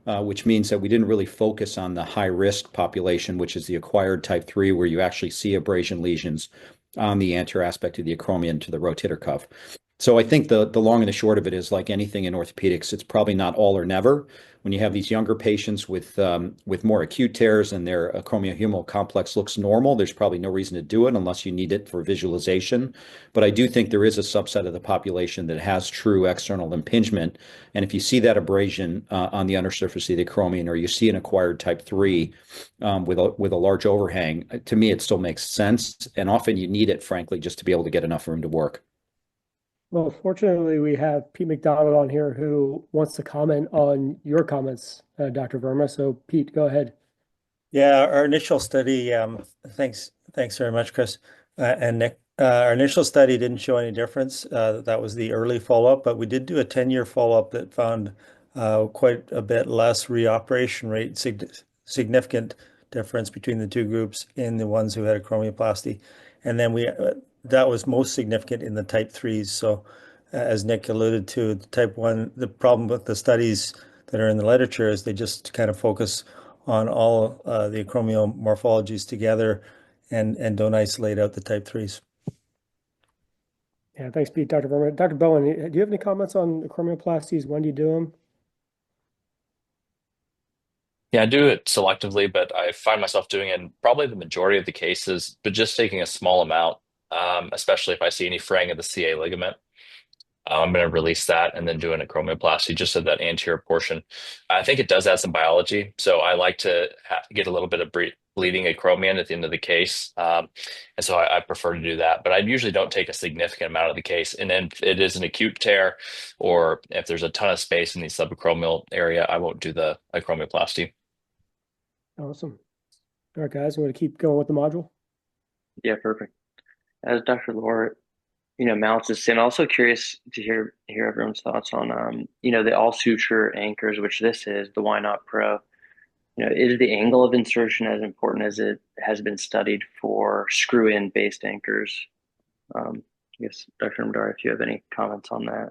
which means that we didn't really focus on the high-risk population, which is the acquired type 3, where you actually see abrasion lesions on the anterior aspect of the acromion to the rotator cuff. So I think the long and the short of it is, like anything in orthopedics, it's probably not all or never. When you have these younger patients with more acute tears and their acromiohumeral complex looks normal, there's probably no reason to do it unless you need it for visualization. But I do think there is a subset of the population that has true external impingement. And if you see that abrasion on the undersurface of the acromion, or you see an acquired type 3 with a large overhang, to me, it still makes sense. And often you need it, frankly, just to be able to get enough room to work. Well, fortunately, we have Pete McDonald on here who wants to comment on your comments, Dr. Verma. So, Pete, go ahead. Yeah, our initial study, thanks very much, Chris and Nick. Our initial study didn't show any difference. That was the early follow-up, but we did do a 10-year follow-up that found quite a bit less reoperation rate, significant difference between the two groups in the ones who had acromioplasty. And then that was most significant in the type 3s. So as Nick alluded to, the type 1, the problem with the studies that are in the literature is they just kind of focus on all the acromial morphologies together and don't isolate out the type 3s. Yeah, thanks, Pete. Dr. Verma. Dr. Bowen, do you have any comments on acromioplasties? When do you do them? Yeah, I do it selectively, but I find myself doing it in probably the majority of the cases, but just taking a small amount, especially if I see any fraying of the CA ligament. I'm going to release that and then do an acromioplasty just of that anterior portion. I think it does add some biology. So I like to get a little bit of bleeding acromion at the end of the case. And so I prefer to do that. But I usually don't take a significant amount of the case. And then if it is an acute tear, or if there's a ton of space in the subacromial area, I won't do the acromioplasty. Awesome. All right, guys, you want to keep going with the module? Yeah, perfect. As Dr. Lohre, mounts this in. Also curious to hear everyone's thoughts on, the all suture anchors, which this is the Why Not Pro. Is the angle of insertion as important as it has been studied for screw-in based anchors? I guess, Dr. Namdari, if you have any comments on that.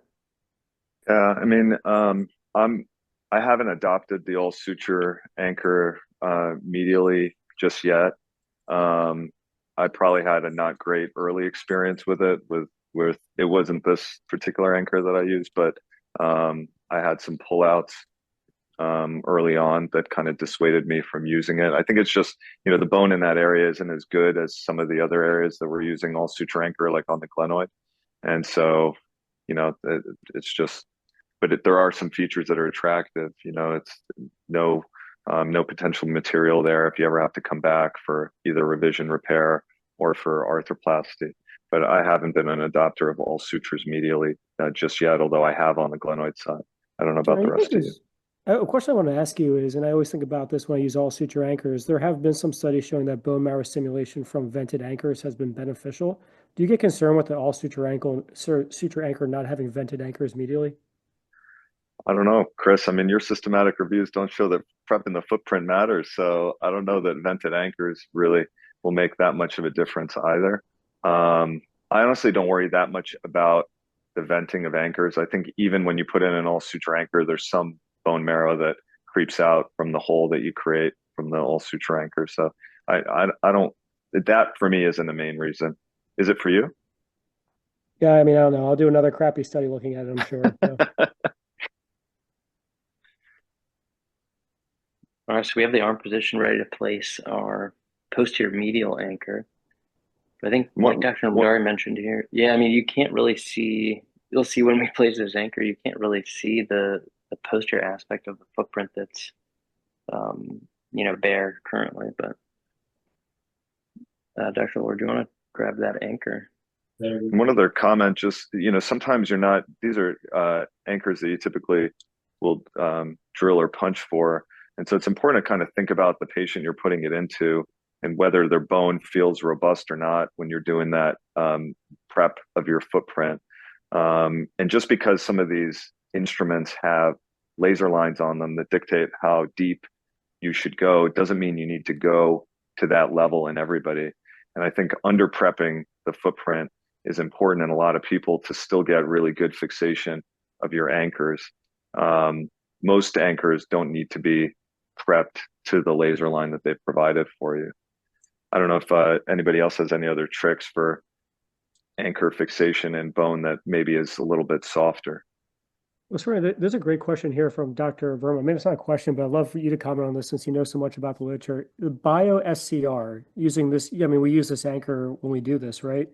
Yeah, I mean, I haven't adopted the all suture anchor medially just yet. I probably had a not great early experience with it, with with it wasn't this particular anchor that I used, but I had some pullouts early on that kind of dissuaded me from using it. I think it's just, the bone in that area isn't as good as some of the other areas that we're using all suture anchor, like on the glenoid. And so, it's just, but there are some features that are attractive. It's no potential material there if you ever have to come back for either revision repair or for arthroplasty. But I haven't been an adopter of all sutures medially just yet, although I have on the glenoid side. I don't know about the rest of you. A question I want to ask you is, and I always think about this when I use all suture anchors, there have been some studies showing that bone marrow stimulation from vented anchors has been beneficial. Do you get concerned with the all suture anchor not having vented anchors medially? I don't know, Chris. I mean, your systematic reviews don't show that prepping the footprint matters. So I don't know that vented anchors really will make that much of a difference either. I honestly don't worry that much about the venting of anchors. I think even when you put in an all suture anchor, there's some bone marrow that creeps out from the hole that you create from the all suture anchor. So I don't, that for me isn't the main reason. Is it for you? Yeah, I mean, I don't know. I'll do another crappy study looking at it, I'm sure. All right, so we have the arm position ready to place our posterior medial anchor. But I think, like Dr. Namdari mentioned here, yeah, I mean, you can't really see, you'll see when we place this anchor, you can't really see the posterior aspect of the footprint that's, bare currently. But Dr. Lohre, do you want to grab that anchor? One other comment, just, sometimes these are anchors that you typically will drill or punch for. And so it's important to kind of think about the patient you're putting it into and whether their bone feels robust or not when you're doing that prep of your footprint. And just because some of these instruments have laser lines on them that dictate how deep you should go doesn't mean you need to go to that level in everybody. And I think under prepping the footprint is important in a lot of people to still get really good fixation of your anchors. Most anchors don't need to be prepped to the laser line that they've provided for you. I don't know if anybody else has any other tricks for anchor fixation in bone that maybe is a little bit softer. Well, Surena, there's a great question here from Dr. Verma. Maybe it's not a question, but I'd love for you to comment on this since you know so much about the literature. The bio-SCR, using this, I mean, we use this anchor when we do this, right?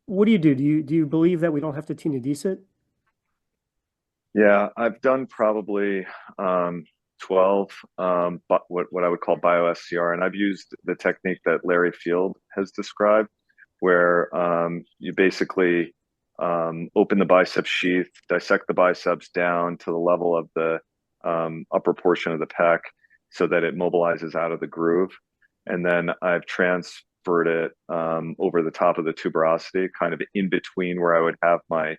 What do you do? Do you believe that we don't have to tenodese it? Yeah, I've done probably 12, but what I would call bio-SCR, and I've used the technique that Larry Field has described, where you basically open the biceps sheath, dissect the biceps down to the level of the upper portion of the pec so that it mobilizes out of the groove. And then I've transferred it over the top of the tuberosity, kind of in between where I would have my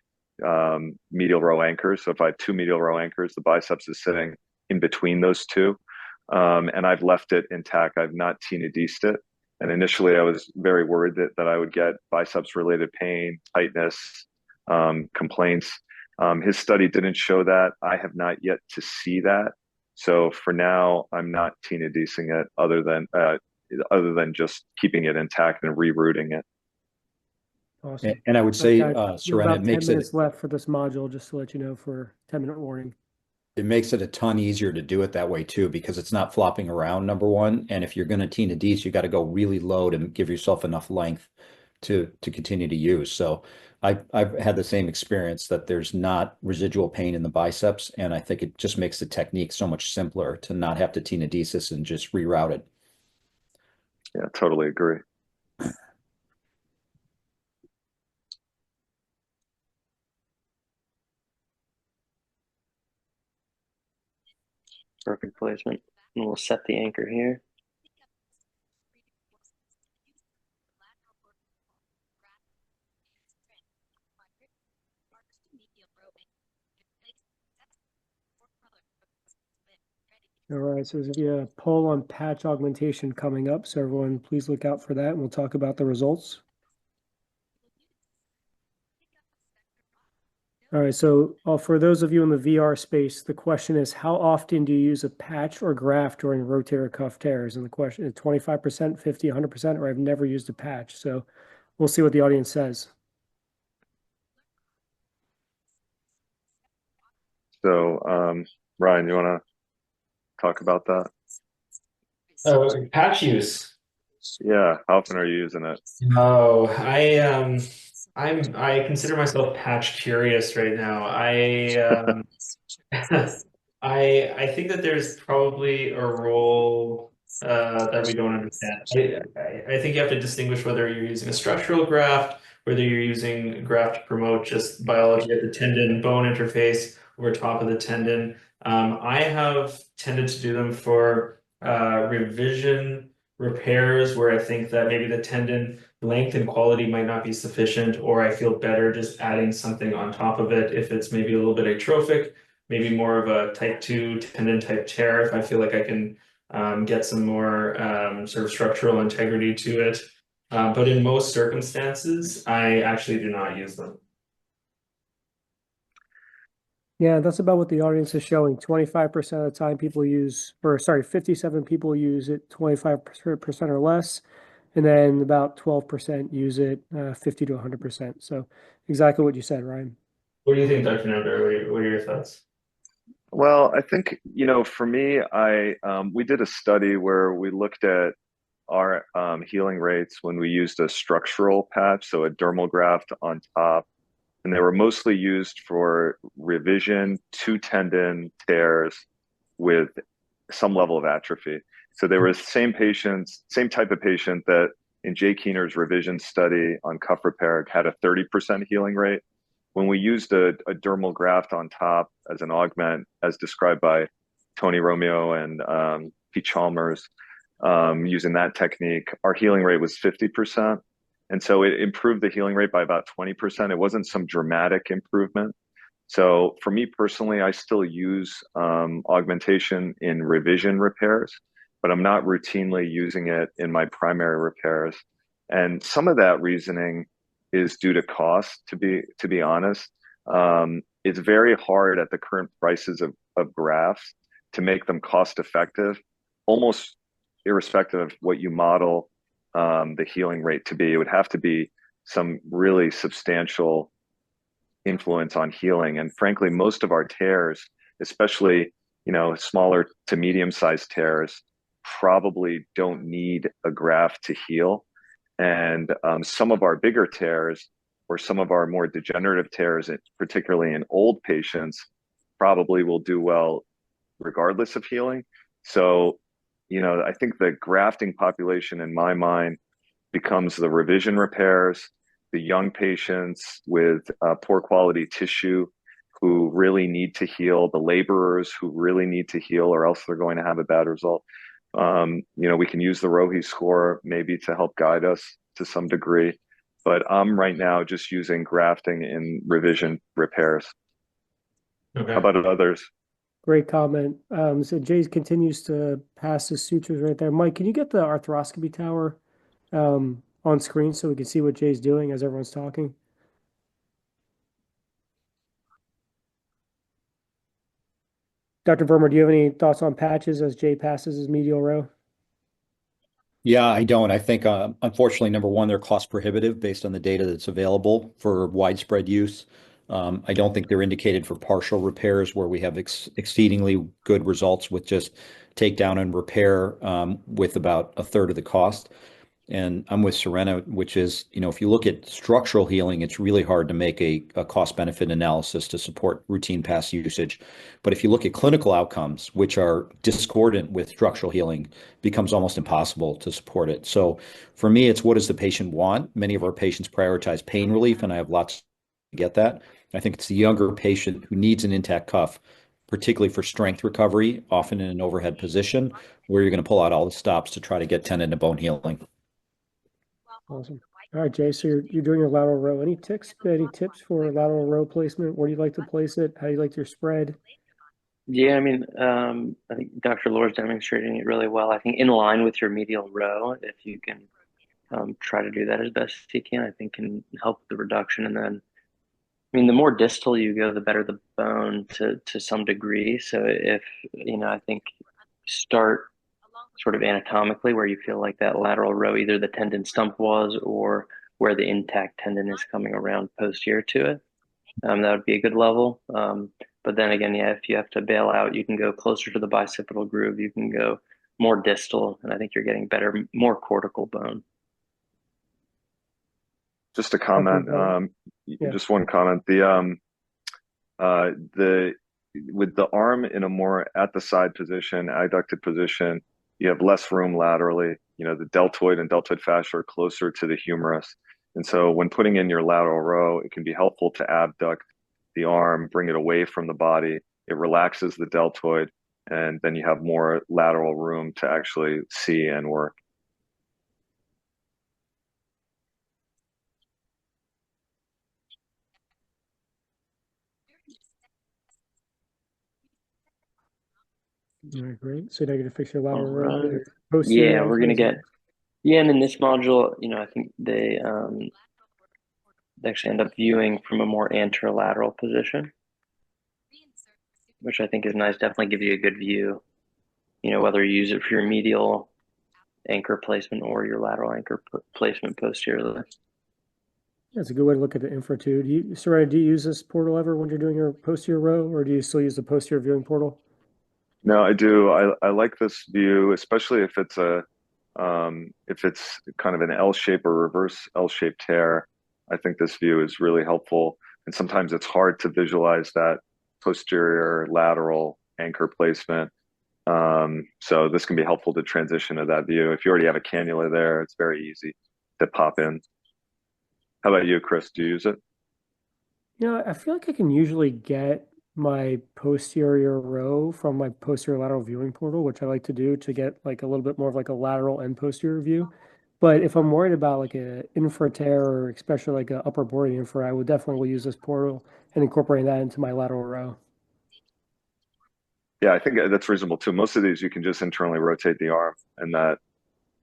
medial row anchors. So if I have two medial row anchors, the biceps is sitting in between those two. And I've left it intact. I've not tenodesed it. And initially I was very worried that I would get biceps related pain, tightness, complaints. His study didn't show that. I have not yet to see that. So for now, I'm not tenodesing it other than just keeping it intact and rerouting it. Awesome. And I would say, Surena, it makes 10 minutes left for this module, just to let you know, for 10-minute warning. It makes it a ton easier to do it that way too, because it's not flopping around, number one. And if you're going to tenodese, you got to go really low to give yourself enough length to continue to use. So I've had the same experience that there's not residual pain in the biceps. And I think it just makes the technique so much simpler to not have to tenodesis and just reroute it. Yeah, totally agree. Perfect placement. And we'll set the anchor here. All right, so there's going to be a poll on patch augmentation coming up. So everyone, please look out for that, and we'll talk about the results. All right, so for those of you in the VR space, the question is, how often do you use a patch or graft during rotator cuff tears? And the question is 25%, 50, 100%, or I've never used a patch. So we'll see what the audience says. So, Ryan, you want to talk about that? Oh, patch use. Yeah, how often are you using it? Oh, I consider myself patch curious right now. I think that there's probably a role that we don't understand. I think you have to distinguish whether you're using a structural graft, whether you're using a graft to promote just biology at the tendon bone interface over top of the tendon. I have tended to do them for revision repairs where I think that maybe the tendon length and quality might not be sufficient, or I feel better just adding something on top of it if it's maybe a little bit atrophic, maybe more of a type 2 tendon type tear if I feel like I can get some more sort of structural integrity to it. But in most circumstances, I actually do not use them. Yeah, that's about what the audience is showing. 25% of the time people use, or sorry, 57 people use it 25% or less. And then about 12% use it 50 to 100%. So exactly what you said, Ryan. What do you think, Dr. Namdari? What are your thoughts? Well, I think, for me, we did a study where we looked at our healing rates when we used a structural patch, so a dermal graft on top, and they were mostly used for revision, two tendon tears with some level of atrophy. So they were the same patients, same type of patient that in Jay Keener's revision study on cuff repair had a 30% healing rate. When we used a dermal graft on top as an augment, as described by Tony Romeo and Pete Chalmers, using that technique, our healing rate was 50%. And so it improved the healing rate by about 20%. It wasn't some dramatic improvement. So for me personally, I still use augmentation in revision repairs, but I'm not routinely using it in my primary repairs. And some of that reasoning is due to cost, to be honest. It's very hard at the current prices of grafts to make them cost effective, almost irrespective of what you model the healing rate to be. It would have to be some really substantial influence on healing. And frankly, most of our tears, especially, smaller to medium sized tears, probably don't need a graft to heal. And some of our bigger tears or some of our more degenerative tears, particularly in old patients, probably will do well regardless of healing. So, I think the grafting population in my mind becomes the revision repairs, the young patients with poor quality tissue who really need to heal, the laborers who really need to heal, or else they're going to have a bad result. We can use the Rohe score maybe to help guide us to some degree, but I'm right now just using grafting in revision repairs. Okay. How about others? Great comment. So Jay continues to pass the sutures right there. Mike, can you get the arthroscopy tower on screen so we can see what Jay's doing as everyone's talking? Dr. Vermer, do you have any thoughts on patches as Jay passes his medial row? Yeah, I don't. I think, unfortunately, number one, they're cost prohibitive based on the data that's available for widespread use. I don't think they're indicated for partial repairs where we have exceedingly good results with just takedown and repair with about a third of the cost. And I'm with Surena, which is, if you look at structural healing, it's really hard to make a cost benefit analysis to support routine pass usage. But if you look at clinical outcomes, which are discordant with structural healing, it becomes almost impossible to support it. So for me, it's what does the patient want? Many of our patients prioritize pain relief, and I have lots to get that. I think it's the younger patient who needs an intact cuff, particularly for strength recovery, often in an overhead position, where you're going to pull out all the stops to try to get tendon to bone healing. Awesome. All right, Jay, so you're doing a lateral row. Any tips for lateral row placement? Where do you like to place it? How do you like your spread? Yeah, I think Dr. Lohre's demonstrating it really well. I think in line with your medial row, if you can try to do that as best as you can, I think can help with the reduction. And then, the more distal you go, the better the bone to some degree. So if, I think start sort of anatomically where you feel like that lateral row, either the tendon stump was or where the intact tendon is coming around posterior to it. That would be a good level. But then again, yeah, if you have to bail out, you can go closer to the bicipital groove. You can go more distal, and I think you're getting better, more cortical bone. Just a comment, Yeah. just one comment. The with the arm in a more at the side position, adducted position, you have less room laterally. You know, the deltoid and deltoid fascia are closer to the humerus. And so when putting in your lateral row, it can be helpful to abduct the arm, bring it away from the body. It relaxes the deltoid, and then you have more lateral room to actually see and work. All right, great. So now you're gonna fix your lateral All row, right. posterior Yeah, we're gonna ankles. get and in this module, I think they actually end up viewing from a more anterolateral position, which I think is nice. Definitely give you a good view, whether you use it for your medial anchor placement or your lateral anchor placement posteriorly. That's a good way to look at the infra too. Surena, do you use this portal ever when you're doing your posterior row, or do you still use the posterior viewing portal? No, I do. I like this view, especially if it's kind of an L shape or reverse L shaped tear. I think this view is really helpful. And sometimes it's hard to visualize that posterior lateral anchor placement. So this can be helpful to transition to that view. If you already have a cannula there, it's very easy to pop in. How about you, Chris? Do you use it? I feel like I can usually get my posterior row from my posterior lateral viewing portal, which I like to do to get like a little bit more of like a lateral and posterior view. But if I'm worried about like a infra tear or especially like a upper body infra, I would definitely will use this portal and incorporate that into my lateral row. Yeah, I think that's reasonable too. Most of these you can just internally rotate the arm, and that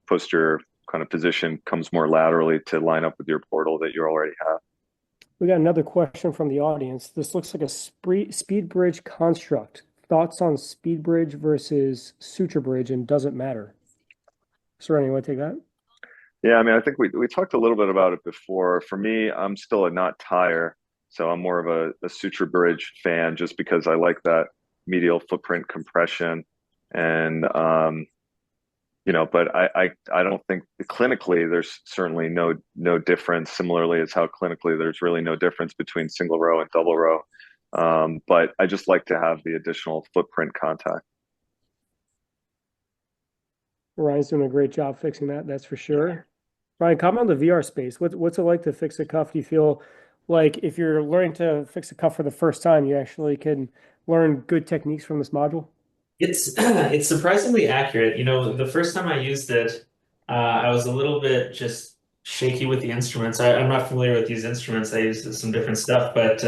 posterior kind of position comes more laterally to line up with your portal that you already have. We got another question from the audience. This looks like a speed bridge construct. Thoughts on speed bridge versus suture bridge, and does it matter? Surena, you want to take that? Yeah, I mean, I think we talked a little bit about it before. For me, I'm still a not tire, so I'm more of a suture bridge fan just because I like that medial footprint compression. And but I don't think clinically there's certainly no difference. Similarly, as how clinically there's really no difference between single row and double row. But I just like to have the additional footprint contact. Ryan's doing a great job fixing that, that's for sure. Ryan, comment on the VR space. What's it like to fix a cuff? Do you feel like if you're learning to fix a cuff for the first time, you actually can learn good techniques from this module? It's surprisingly accurate. The first time I used it, I was a little bit just shaky with the instruments. I'm not familiar with these instruments. I use some different stuff, but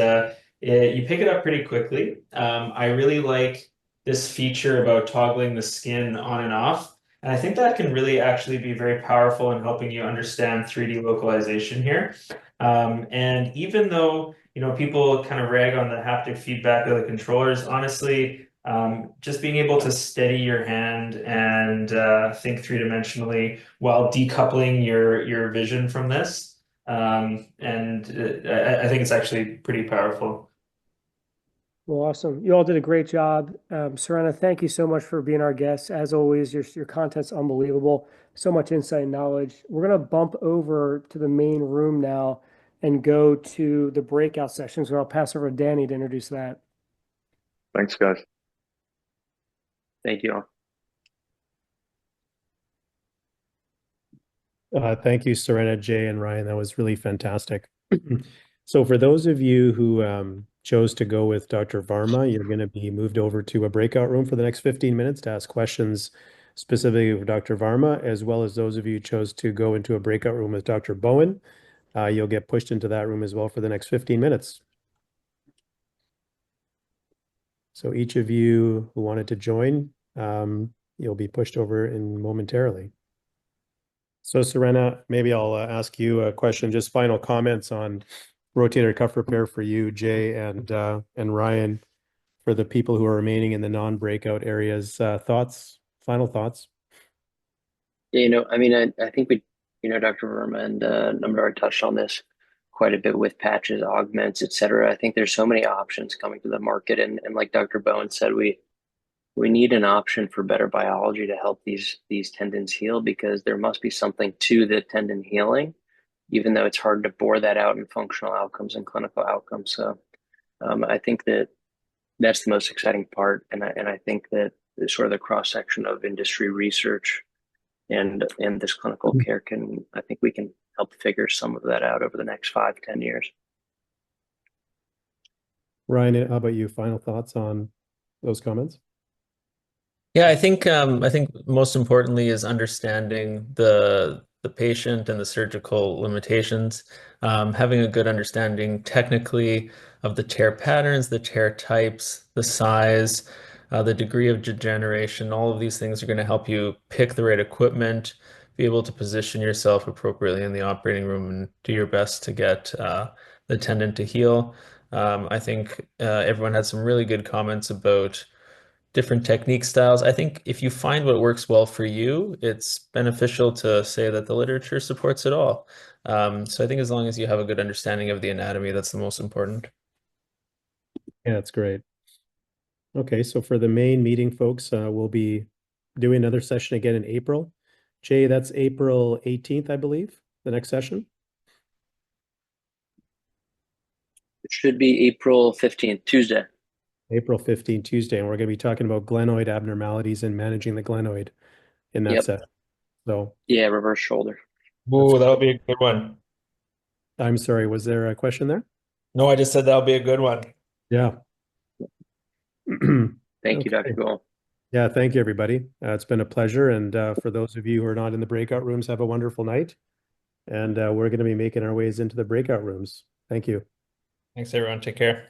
you pick it up pretty quickly. I really like this feature about toggling the skin on and off. And I think that can really actually be very powerful in helping you understand 3D localization here. And even though, people kind of rag on the haptic feedback of the controllers, honestly, just being able to steady your hand and think three-dimensionally while decoupling your vision from this. And I think it's actually pretty powerful. Well, awesome. You all did a great job. Surena, thank you so much for being our guest. As always, your content's unbelievable. So much insight and knowledge. We're going to bump over to the main room now and go to the breakout sessions where I'll pass over to Danny to introduce that. Thanks, guys. Thank you all. Thank you, Surena, Jay, and Ryan. That was really fantastic. So for those of you who chose to go with Dr. Varma, you're going to be moved over to a breakout room for the next 15 minutes to ask questions specifically of Dr. Varma, as well as those of you who chose to go into a breakout room with Dr. Bowen. You'll get pushed into that room as well for the next 15 minutes. So each of you who wanted to join, you'll be pushed over in momentarily. So Surena, maybe I'll ask you a question, just final comments on rotator cuff repair for you, Jay, and Ryan, for the people who are remaining in the non-breakout areas. Final thoughts? Yeah, I mean, I think Dr. Verma and Namdari touched on this. quite a bit with patches, augments, etc. I think there's so many options coming to the market, and like Dr. Bowen said, we need an option for better biology to help these tendons heal, because there must be something to the tendon healing, even though it's hard to bore that out in functional outcomes and clinical outcomes. So I think that's the most exciting part, and I think that sort of the cross section of industry research and this clinical care I think we can help figure some of that out over the next 5-10 years. Ryan, how about you? Final thoughts on those comments? Yeah, I think most importantly is understanding the patient and the surgical limitations. Having a good understanding technically of the tear patterns, the tear types, the size, the degree of degeneration. All of these things are going to help you pick the right equipment, be able to position yourself appropriately in the operating room, and do your best to get the tendon to heal. I think everyone had some really good comments about different technique styles. I think if you find what works well for you, it's beneficial to say that the literature supports it all. So I think as long as you have a good understanding of the anatomy, that's the most important. Yeah, that's great. Okay, so for the main meeting, folks, we'll be doing another session again in April. Jay, that's April 18th, I believe, the next session. It should be April 15th, Tuesday. April 15th, Tuesday, and we're going to be talking about glenoid abnormalities and managing the glenoid in that session. So yeah, reverse shoulder. Ooh, that'll be a good one. I'm sorry, was there a question there? No, I just said that'll be a good one. Yeah. Thank you, Dr. Gould. Yeah, thank you, everybody. It's been a pleasure. And for those of you who are not in the breakout rooms, have a wonderful night. And we're going to be making our ways into the breakout rooms. Thank you. Thanks, everyone. Take care.